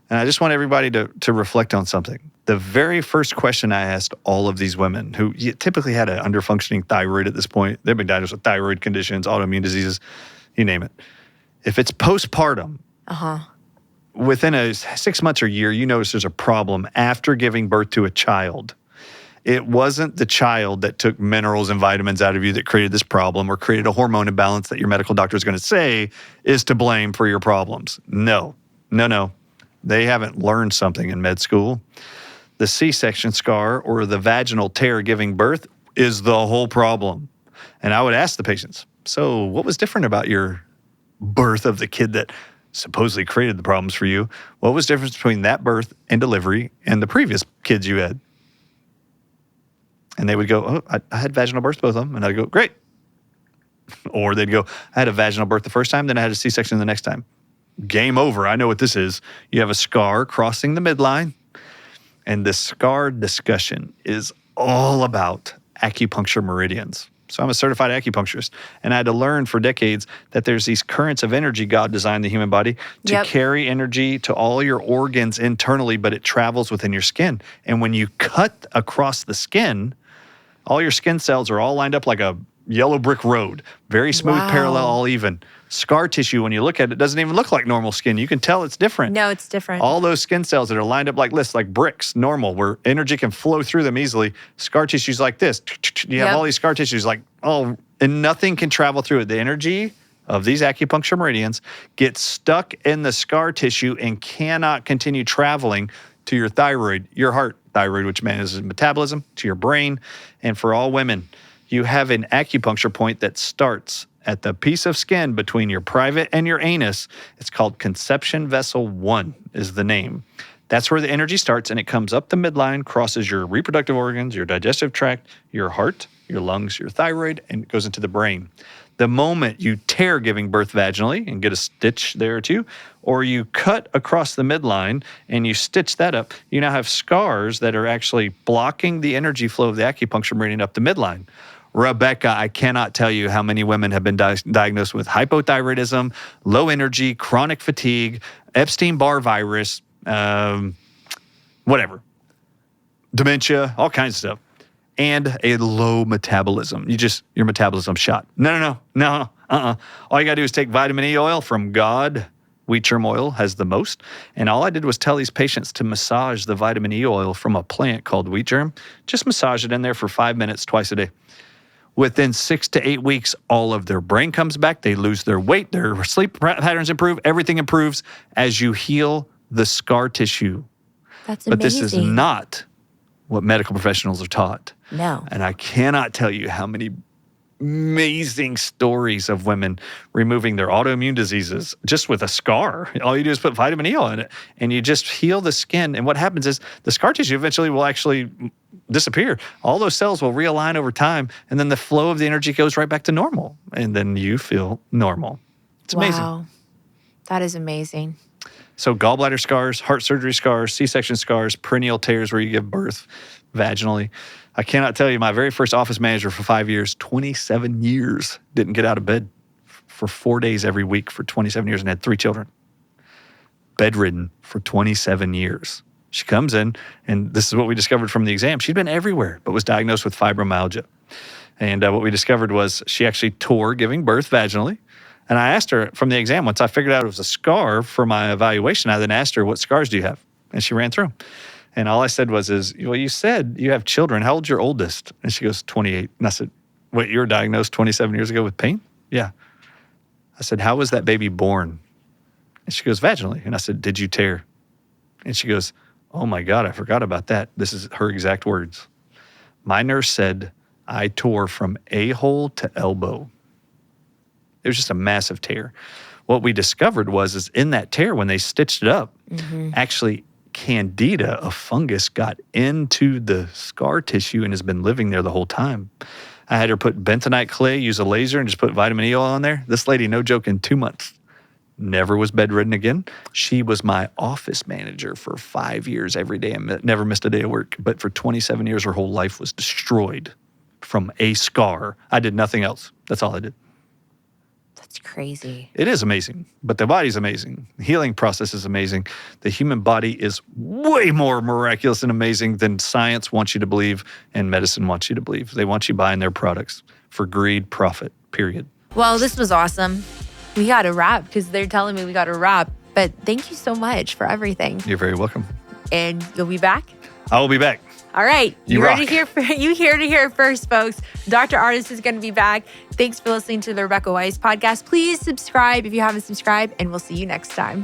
And I just want everybody to reflect on something. The very first question I asked all of these women who typically had an underfunctioning thyroid at this point, they've been diagnosed with thyroid conditions, autoimmune diseases, you name it. If it's postpartum, within a 6 months or year, you notice there's a problem after giving birth to a child. It wasn't the child that took minerals and vitamins out of you that created this problem or created a hormone imbalance that your medical doctor is going to say is to blame for your problems. No. They haven't learned something in med school. The C-section scar or the vaginal tear giving birth is the whole problem. And I would ask the patients, so what was different about your birth of the kid that supposedly created the problems for you? What was the difference between that birth and delivery and the previous kids you had? And they would go, oh, I had vaginal birth, both of them. And I'd go, great. Or they'd go, I had a vaginal birth the first time, then I had a C-section the next time. Game over. I know what this is. You have a scar crossing the midline. And this scar discussion is all about acupuncture meridians. So I'm a certified acupuncturist, and I had to learn for decades that there's these currents of energy God designed the human body to carry energy to all your organs internally, but it travels within your skin. And when you cut across the skin, all your skin cells are all lined up like a yellow brick road, very smooth, parallel, all even. Scar tissue, when you look at it, doesn't even look like normal skin. You can tell it's different. No, it's different. All those skin cells that are lined up like this, like bricks, normal, where energy can flow through them easily. Scar tissue's like this. You have all these scar tissues like, and nothing can travel through it. The energy of these acupuncture meridians gets stuck in the scar tissue and cannot continue traveling to your thyroid, your heart, thyroid, which manages metabolism, to your brain. And for all women, you have an acupuncture point that starts at the piece of skin between your private and your anus. It's called conception vessel 1 is the name. That's where the energy starts, and it comes up the midline, crosses your reproductive organs, your digestive tract, your heart, your lungs, your thyroid, and it goes into the brain. The moment you tear giving birth vaginally and get a stitch there too, or you cut across the midline and you stitch that up, you now have scars that are actually blocking the energy flow of the acupuncture meridian up the midline. Rebecca, I cannot tell you how many women have been diagnosed with hypothyroidism, low energy, chronic fatigue, Epstein-Barr virus, whatever, dementia, all kinds of stuff, and a low metabolism. Your metabolism shot. No. All you got to do is take vitamin E oil from God. Wheat germ oil has the most. And all I did was tell these patients to massage the vitamin E oil from a plant called wheat germ. Just massage it in there for 5 minutes twice a day. Within 6 to 8 weeks, all of their brain comes back. They lose their weight. Their sleep patterns improve. Everything improves as you heal the scar tissue. That's amazing. But this is not what medical professionals are taught. No. And I cannot tell you how many amazing stories of women removing their autoimmune diseases just with a scar. All you do is put vitamin E on it and you just heal the skin. And what happens is the scar tissue eventually will actually disappear. All those cells will realign over time and then the flow of the energy goes right back to normal. And then you feel normal. It's amazing. Wow. That is amazing. So gallbladder scars, heart surgery scars, C-section scars, perineal tears where you give birth vaginally. I cannot tell you, my very first office manager for 5 years, 27 years, didn't get out of bed for 4 days every week for 27 years and had 3 children. Bedridden for 27 years. She comes in, and this is what we discovered from the exam. She'd been everywhere, but was diagnosed with fibromyalgia. And what we discovered was she actually tore giving birth vaginally. And I asked her from the exam, once I figured out it was a scar for my evaluation, I then asked her, what scars do you have? And she ran through them. And all I said was, well, you said you have children. How old's your oldest? And she goes, 28. And I said, wait, you were diagnosed 27 years ago with pain? Yeah. I said, how was that baby born? And she goes, vaginally. And I said, did you tear? And she goes, oh my God, I forgot about that. This is her exact words. My nurse said, I tore from a-hole to elbow. It was just a massive tear. What we discovered is in that tear, when they stitched it up, actually Candida, a fungus, got into the scar tissue and has been living there the whole time. I had her put bentonite clay, use a laser, and just put vitamin E oil on there. This lady, no joke, in 2 months, never was bedridden again. She was my office manager for 5 years every day and never missed a day of work. But for 27 years, her whole life was destroyed from a scar. I did nothing else. That's all I did. That's crazy. It is amazing, but the body's amazing. The healing process is amazing. The human body is way more miraculous and amazing than science wants you to believe and medicine wants you to believe. They want you buying their products for greed, profit, period. Well, this was awesome. We got to wrap because they're telling me we got to wrap. But thank you so much for everything. You're very welcome. And you'll be back? I will be back. All right. You heard rock. it here you hear to hear it first, folks. Dr. Ardis is going to be back. Thanks for listening to the Rebecca Weiss Podcast. Please subscribe if you haven't subscribed, and we'll see you next time.